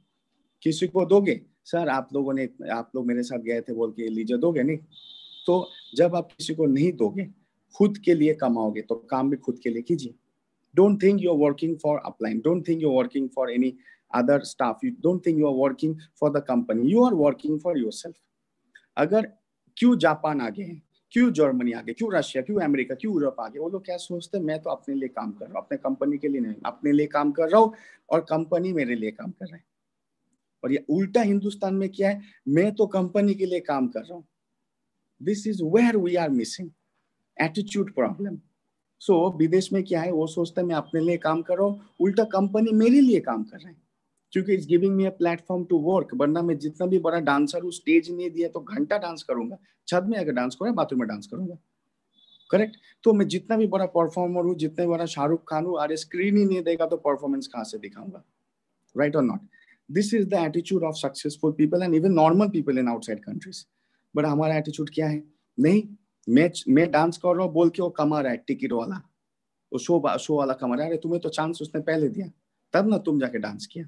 किसी को दोगे? सर आप लोग मेरे साथ गए थे बोल के लीजिए, दोगे नहीं। तो जब आप किसी को नहीं दोगे, खुद के लिए कमाओगे, तो काम भी खुद के लिए कीजिए। Don't think you're working for upline, don't think you're working for any other staff, you don't think you're working for the company, you are working for yourself. अगर क्यों जापान आगे हैं, क्यों जर्मनी आगे, क्यों रशिया, क्यों अमेरिका, क्यों Europe आगे, वो लोग क्या सोचते हैं, मैं तो अपने लिए काम कर रहा हूँ, अपने कंपनी के लिए नहीं, अपने लिए काम कर रहा हूँ और कंपनी मेरे लिए काम कर रहा है। और ये उल्टा हिंदुस्तान में क्या है, मैं तो कंपनी के लिए काम कर रहा हूँ। This is where we are missing, attitude problem. So विदेश में क्या है, वो सोचता है मैं अपने लिए काम कर रहा हूँ, उल्टा कंपनी मेरे लिए काम कर रहा है, क्योंकि it's giving me a platform to work. वरना मैं जितना भी बड़ा डांसर हूँ, स्टेज नहीं दिया तो घंटा डांस करूंगा, छत में अगर डांस करूंगा, बाथरूम में डांस करूंगा, करेक्ट। तो मैं जितना भी बड़ा परफॉर्मर हूँ, जितना बड़ा शाहरुख खान हूँ, अरे स्क्रीन ही नहीं देगा तो परफॉर्मेंस कहाँ से दिखाऊंगा, राइट और not? This is the attitude of successful people and even normal people in outside countries. But हमारा एटीट्यूड क्या है, नहीं मैं डांस कर रहा हूँ बोल के वो कमा रहा है टिकट वाला, वो शो वाला कमरा, अरे तुम्हें तो चांस उसने पहले दिया, तब ना तुम जाके डांस किया।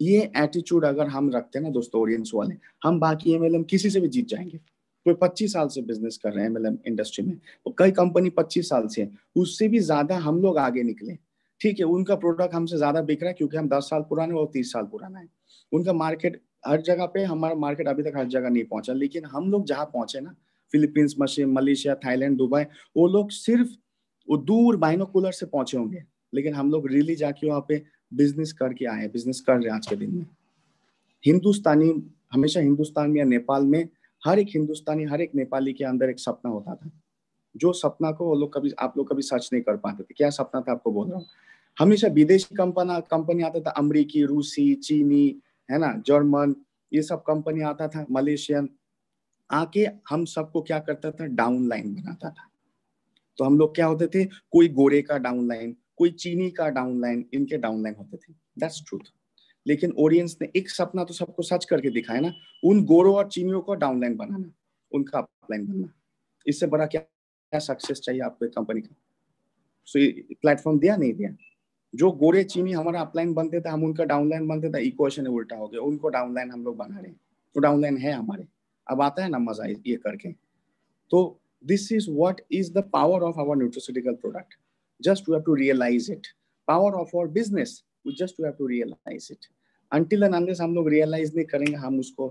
ये एटीट्यूड अगर हम रखते हैं ना दोस्तों, ऑडियंस वाले, हम बाकी एमएलएम किसी से भी जीत जाएंगे। कोई 25 साल से बिजनेस कर रहे हैं एमएलएम इंडस्ट्री में, तो कई कंपनी 25 साल से है, उससे भी ज्यादा हम लोग आगे निकले। ठीक है, उनका प्रोडक्ट हमसे ज्यादा बिक रहा है क्योंकि हम 10 साल पुराने और 30 साल पुराना है। उनका मार्केट हर जगह पे, हमारा मार्केट अभी तक हर जगह नहीं पहुंचा, लेकिन हम लोग जहाँ पहुंचे ना, फिलीपींस, मलेशिया, थाईलैंड, दुबई, वो लोग सिर्फ वो दूर बाइनोकुलर से पहुंचे होंगे, लेकिन हम लोग रियली जाके वहाँ पे बिजनेस करके आए, बिजनेस कर रहे हैं आज के दिन में। हिंदुस्तानी, हमेशा हिंदुस्तान में या नेपाल में, हर एक हिंदुस्तानी, हर एक नेपाली के अंदर एक सपना होता था, जो सपना को वो लोग कभी, आप लोग कभी सच नहीं कर पाते थे। क्या सपना था आपको बोल रहा हूँ। हमेशा विदेशी कंपनी आता था, अमरीकी, रूसी, चीनी, है ना, जर्मन, ये सब कंपनी आता था, मलेशियन, आके हम सबको क्या करता था, डाउन लाइन बनाता था। तो हम लोग क्या होते थे, कोई गोरे का डाउन लाइन, कोई चीनी का डाउन लाइन, इनके डाउन लाइन होते थे। That's truth. लेकिन ऑडियंस ने एक सपना तो सबको सच करके दिखाया ना, उन गोरों और चीनियों को डाउन लाइन बनाना, उनका अपलाइन बनना। इससे बड़ा क्या सक्सेस चाहिए आपको एक कंपनी का। सो प्लेटफॉर्म दिया, नहीं दिया। जो गोरे चीनी हमारा अपलाइन बनते थे, हम उनका डाउनलाइन बनते थे, इक्वेशन उल्टा हो गया, उनको डाउनलाइन हम लोग बना रहे हैं, तो डाउनलाइन है हमारे। अब आता है ना मजा ये करके। तो this is what is the power of our nutraceutical product. Just we have to realize it. Power of our business, we just have to realize it. Until and unless हम लोग realize नहीं करेंगे, हम उसको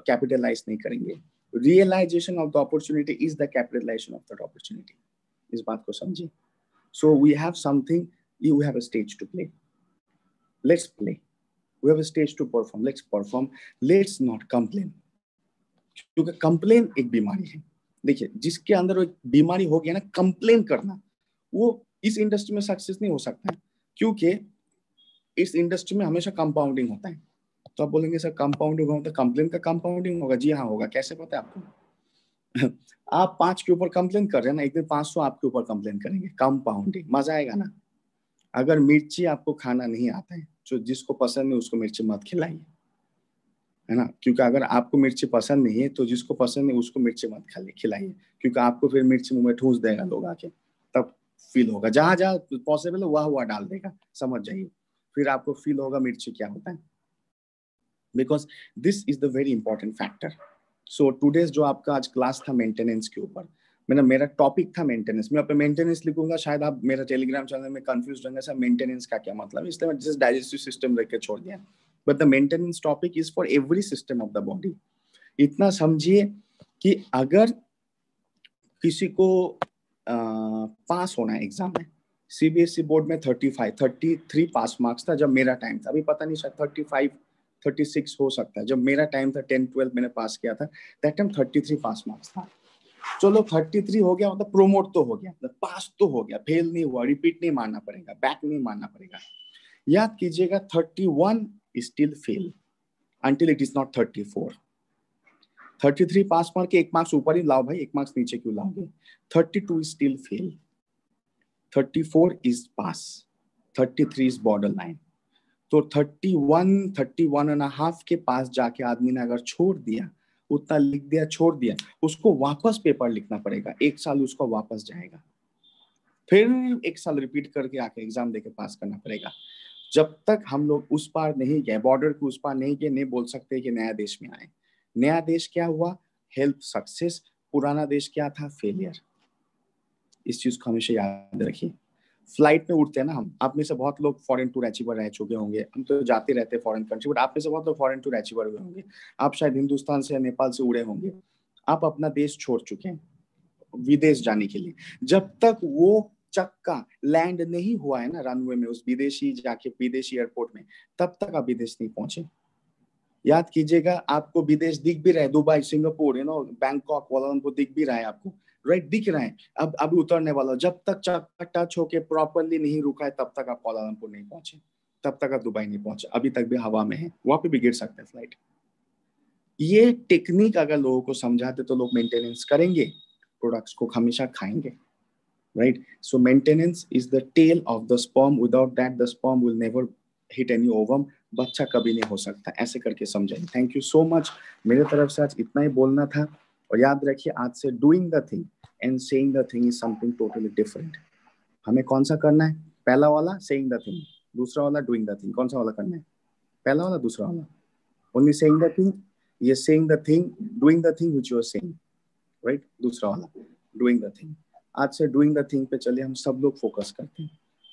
capitalize नहीं करेंगे। Realization of the opportunity is the capitalization of that opportunity. इस बात को समझिए। So we have something, we have a stage to play. Let's play. We have a stage to perform. Let's perform. Let's not complain. क्योंकि complain एक बीमारी है। देखिए, जिसके अंदर एक बीमारी हो गया ना, कंप्लेन करना, वो इस इंडस्ट्री में सक्सेस नहीं हो सकता है, क्योंकि इस इंडस्ट्री में हमेशा कंपाउंडिंग होता है। तो आप बोलेंगे सर कंपाउंडिंग होगा, तो कंप्लेन का कंपाउंडिंग होगा। जी हाँ होगा। कैसे पता है आपको? आप 5 के ऊपर कंप्लेन कर रहे हैं ना, एक दिन 500 आपके ऊपर कंप्लेन करेंगे। कंपाउंडिंग, मजा आएगा ना। अगर मिर्ची आपको खाना नहीं आता है, जो जिसको पसंद है उसको मिर्ची मत खिलाइए, है ना, क्योंकि अगर आपको मिर्ची पसंद नहीं है तो जिसको पसंद है उसको मिर्ची मत खिलाइए, क्योंकि आपको फिर मिर्ची मुंह में ठूस देगा लोग आके, तब फील होगा। जहां जहां पॉसिबल है वह डाल देगा, समझ जाइए, फिर आपको फील होगा मिर्ची क्या होता है। Because this is the very important factor. So today's जो आपका आज क्लास था मेंटेनेंस के ऊपर, मेरा टॉपिक था मेंटेनेंस। मैं अपने मेंटेनेंस लिखूंगा, शायद आप मेरा टेलीग्राम चैनल में कंफ्यूज रहेंगे सर मेंटेनेंस का क्या मतलब, इसलिए मैं जस्ट डाइजेस्टिव सिस्टम रख के छोड़ दिया। But the maintenance topic is for every system of the body. इतना समझिए कि अगर किसी को पास होना है एग्जाम में, सीबीएसई बोर्ड में 33 पास मार्क्स था जब मेरा टाइम था, अभी पता नहीं शायद 35 36 हो सकता है। जब मेरा टाइम था 10-12 मैंने पास किया था, दैट टाइम 33 पास मार्क्स था। चलो 33 हो गया, मतलब प्रोमोट तो हो गया, मतलब पास तो हो गया, फेल नहीं हुआ, रिपीट नहीं मारना पड़ेगा, बैक नहीं मारना पड़ेगा। याद कीजिएगा 31 is still fail until it is not 34. 33 पास मार के 1 मार्क्स ऊपर ही लाओ भाई, 1 मार्क्स नीचे क्यों लाओगे। 32 is still fail, 34 is pass, 33 is borderline। तो 31 and a half के पास जाके आदमी ने अगर छोड़ दिया, उतना लिख दिया, छोड़ दिया, उसको वापस पेपर लिखना पड़ेगा। 1 साल उसको वापस जाएगा, फिर 1 साल रिपीट करके आके एग्जाम देके पास करना पड़ेगा। जब तक हम लोग उस पार नहीं गए, बॉर्डर के उस पार नहीं गए, नहीं बोल सकते कि नया देश में आए। नया देश क्या हुआ, हेल्थ सक्सेस। पुराना देश क्या था, फेलियर। इस चीज को हमेशा याद रखिए। फ्लाइट में उठते हैं ना हम, आप में से बहुत लोग फॉरेन टूर अचीवर रह चुके होंगे, हम तो जाते रहते हैं फॉरेन कंट्री, बट आप में से बहुत लोग फॉरेन टूर अचीवर हुए होंगे। आप शायद हिंदुस्तान से या नेपाल से उड़े होंगे, आप अपना देश छोड़ चुके हैं विदेश जाने के लिए। जब तक वो चक्का लैंड नहीं हुआ है ना रनवे में, उस विदेशी जाके विदेशी एयरपोर्ट में, तब तक आप विदेश नहीं पहुंचे। याद कीजिएगा, आपको विदेश दिख भी रहा है, दुबई, सिंगापुर, बैंकॉक, कोलंबो दिख भी रहा है आपको, राइट, दिख रहा है। अब अभी उतरने वाला, जब तक चक्का टच होके प्रॉपरली नहीं रुका है तब तक आप कोलंबो नहीं पहुंचे, तब तक आप दुबई नहीं पहुंचे, अभी तक भी हवा में है, वहां पे भी गिर सकता है फ्लाइट। ये टेक्निक अगर लोगों को समझाते तो लोग मेंटेनेंस करेंगे, प्रोडक्ट्स को हमेशा खाएंगे, right? So maintenance is the tail of the sperm. Without that, the sperm will never hit any ovum. बच्चा कभी नहीं हो सकता। ऐसे करके समझाइए। Thank you so much. मेरे तरफ से आज इतना ही बोलना था, और याद रखिए आज से doing the thing and saying the thing is something totally different. हमें कौन सा करना है? पहला वाला सेइंग द थिंग, दूसरा वाला डूइंग द थिंग। कौन सा वाला करना है? पहला वाला, दूसरा वाला? ओनली सेइंग द थिंग, ये saying the thing, doing the thing which you are saying, right? दूसरा वाला डूइंग द थिंग। आज से डूइंग द थिंग पे चलिए हम सब लोग फोकस करते हैं।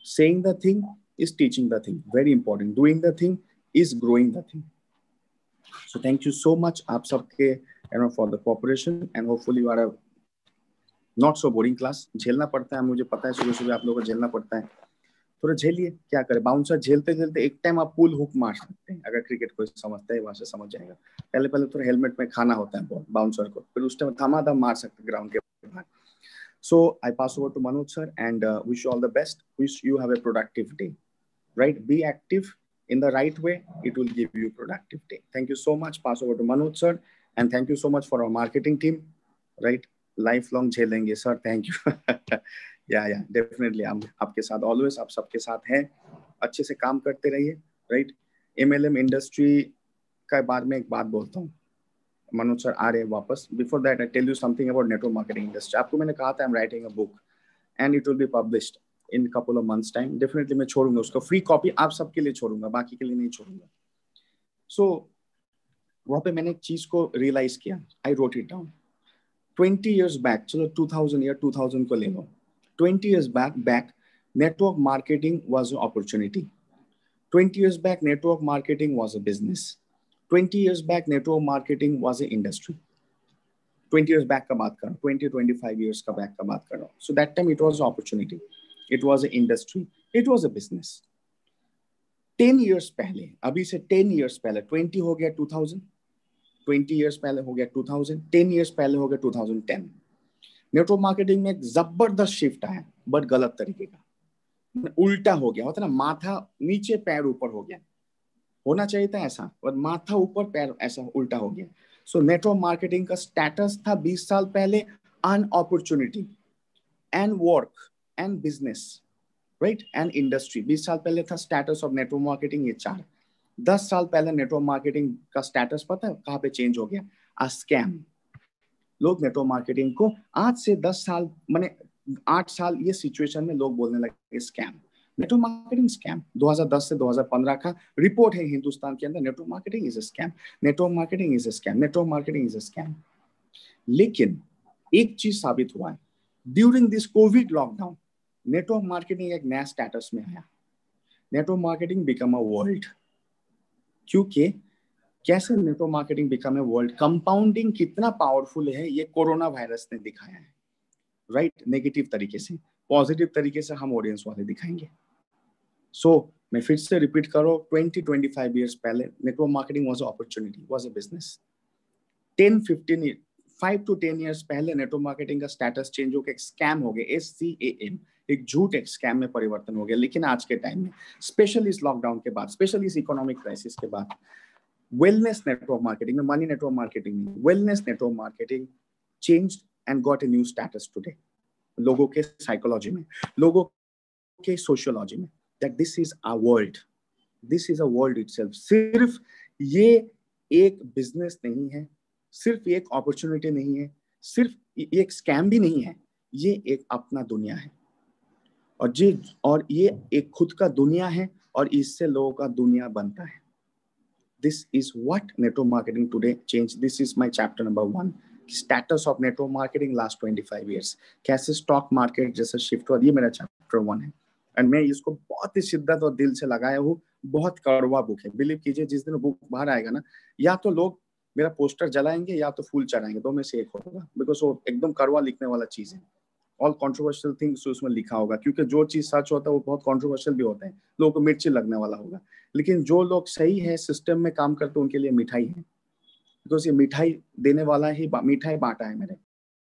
Saying the thing is teaching the thing, very important. Doing the thing is growing the thing. So thank you so much आप सबके for the cooperation, and hopefully you are a not so boring class. झेलना पड़ता है, मुझे पता है, सुबह सुबह आप लोगों को झेलना पड़ता है, थोड़ा झेलिए, क्या करें। बाउंसर झेलते झेलते एक टाइम आप पुल हुक मार सकते हैं, अगर क्रिकेट कोई समझता है वहां से समझ जाएगा। पहले पहले तो हेलमेट में खाना होता है बॉल बाउंसर को, फिर उस टाइम धमाधम मार सकते हैं ग्राउंड के बाहर। So I pass over to Manoj sir and wish you all the best, wish you have a productive day, right? Be active in the right way, it will give you productive day. Thank you so much. Pass over to Manoj sir, and thank you so much for our marketing team, right? Lifelong झेलेंगे sir, thank you. yeah, definitely हम आपके साथ always, आप सबके साथ हैं, अच्छे से काम करते रहिए, right? MLM इंडस्ट्री का बारे में एक बात बोलता हूँ, मनोज सर आ रहे हैं वापस। Before that I tell you something about network marketing industry. आपको मैंने कहा था I am writing a book and it will be published in couple of months time. Definitely मैं छोड़ूंगा उसका फ्री कॉपी, आप सबके लिए छोड़ूंगा, बाकी के लिए नहीं छोड़ूंगा। सो वहां पे मैंने एक चीज को रियलाइज किया, I wrote it down. 20 years back, चलो 2000 या 2000 को ले लो, 20 years back network marketing was an opportunity. 20 years back network marketing was a business. 20 years back network marketing was an industry. 20 years back का बात कर रहा हूँ, 20-25 years का बैक का बात कर रहा हूँ। So that time it was an opportunity, it was an industry, it was a business. 10 years पहले, अभी से 10 years पहले, 20 हो गया 2000, 20 years पहले हो गया 2000, 10 years पहले हो गया 2010। नेटवर्क मार्केटिंग में एक जबरदस्त शिफ्ट आया, बट गलत तरीके का, उल्टा हो गया। होता ना, माथा नीचे पैर ऊपर हो गया, होना चाहिए था ऐसा, और माथा ऊपर पैर ऐसा उल्टा हो गया। सो नेटवर्क मार्केटिंग का स्टेटस था 20 साल पहले an opportunity and work and business, right, and industry. 20 साल पहले था स्टेटस ऑफ नेटवर्क मार्केटिंग ये चार। 10 साल पहले नेटवर्क मार्केटिंग का स्टेटस पता है कहाँ पे चेंज हो गया? आ स्कैम। लोग नेटवर्क मार्केटिंग को आज से 10 साल माने 8 साल ये सिचुएशन में लोग बोलने लगे स्कैम, नेटवर्क मार्केटिंग स्कैम। 2010 से 2015 का रिपोर्ट है हिंदुस्तान के अंदर, network marketing is a scam, network marketing is a scam, network marketing is a scam. लेकिन एक चीज साबित हुआ है, during this Covid lockdown network marketing एक नया स्टेटस में आया। Network marketing become a world. क्योंकि कैसे network marketing become a world? Compounding कितना पावरफुल है ये कोरोना वायरस ने दिखाया है, राइट? नेगेटिव तरीके से, पॉजिटिव तरीके से हम ऑडियंस वाले दिखाएंगे। सो मैं फिर से रिपीट करो, 20-25 years पहले network marketing was a opportunity, was a business. 5 to 10 years पहले नेटवर्क मार्केटिंग का स्टेटस चेंज होकर एक स्कैम हो गया, SCAM, एक झूठ एक स्कैम में परिवर्तन हो गया। लेकिन आज के टाइम में, स्पेशली इस लॉकडाउन के बाद, स्पेशली इस इकोनॉमिक क्राइसिस के बाद, वेलनेस नेटवर्क मार्केटिंग में, मनी नेटवर्क मार्केटिंग में, wellness network marketing changed and got a new status today. लोगों के साइकोलॉजी में, लोगों के सोशियोलॉजी में, that this is a world, this is a world itself. सिर्फ ये एक बिजनेस नहीं है, सिर्फ एक अपॉर्चुनिटी नहीं है, सिर्फ एक स्कैम भी नहीं है, ये एक अपना दुनिया है। और ये एक खुद का दुनिया है, और इससे लोगों का दुनिया बनता है। This is what network marketing today changed. This is my chapter number 1. Status of network marketing last 25 years. कैसे स्टॉक मार्केट जैसा शिफ्ट हुआ, ये मेरा चैप्टर 1 है। एंड मैं इसको बहुत ही शिद्दत और दिल से लगाया हूँ। बहुत कड़वा बुक है, बिलीव कीजिए। जिस दिन बुक बाहर आएगा ना, या तो लोग मेरा पोस्टर जलाएंगे या तो फूल चढ़ाएंगे, दो में से एक होगा, बिकॉज वो एकदम कड़वा लिखने वाला चीज है। ऑल कॉन्ट्रोवर्शियल थिंग्स उसमें लिखा होगा, क्योंकि जो चीज सच होता है वो बहुत कॉन्ट्रोवर्शियल भी होता है, लोगों को मिर्ची लगने वाला होगा। लेकिन जो लोग सही है, सिस्टम में काम करते हैं, उनके लिए मिठाई है, बिकॉज ये मिठाई देने वाला ही मिठाई बांटा है मैंने।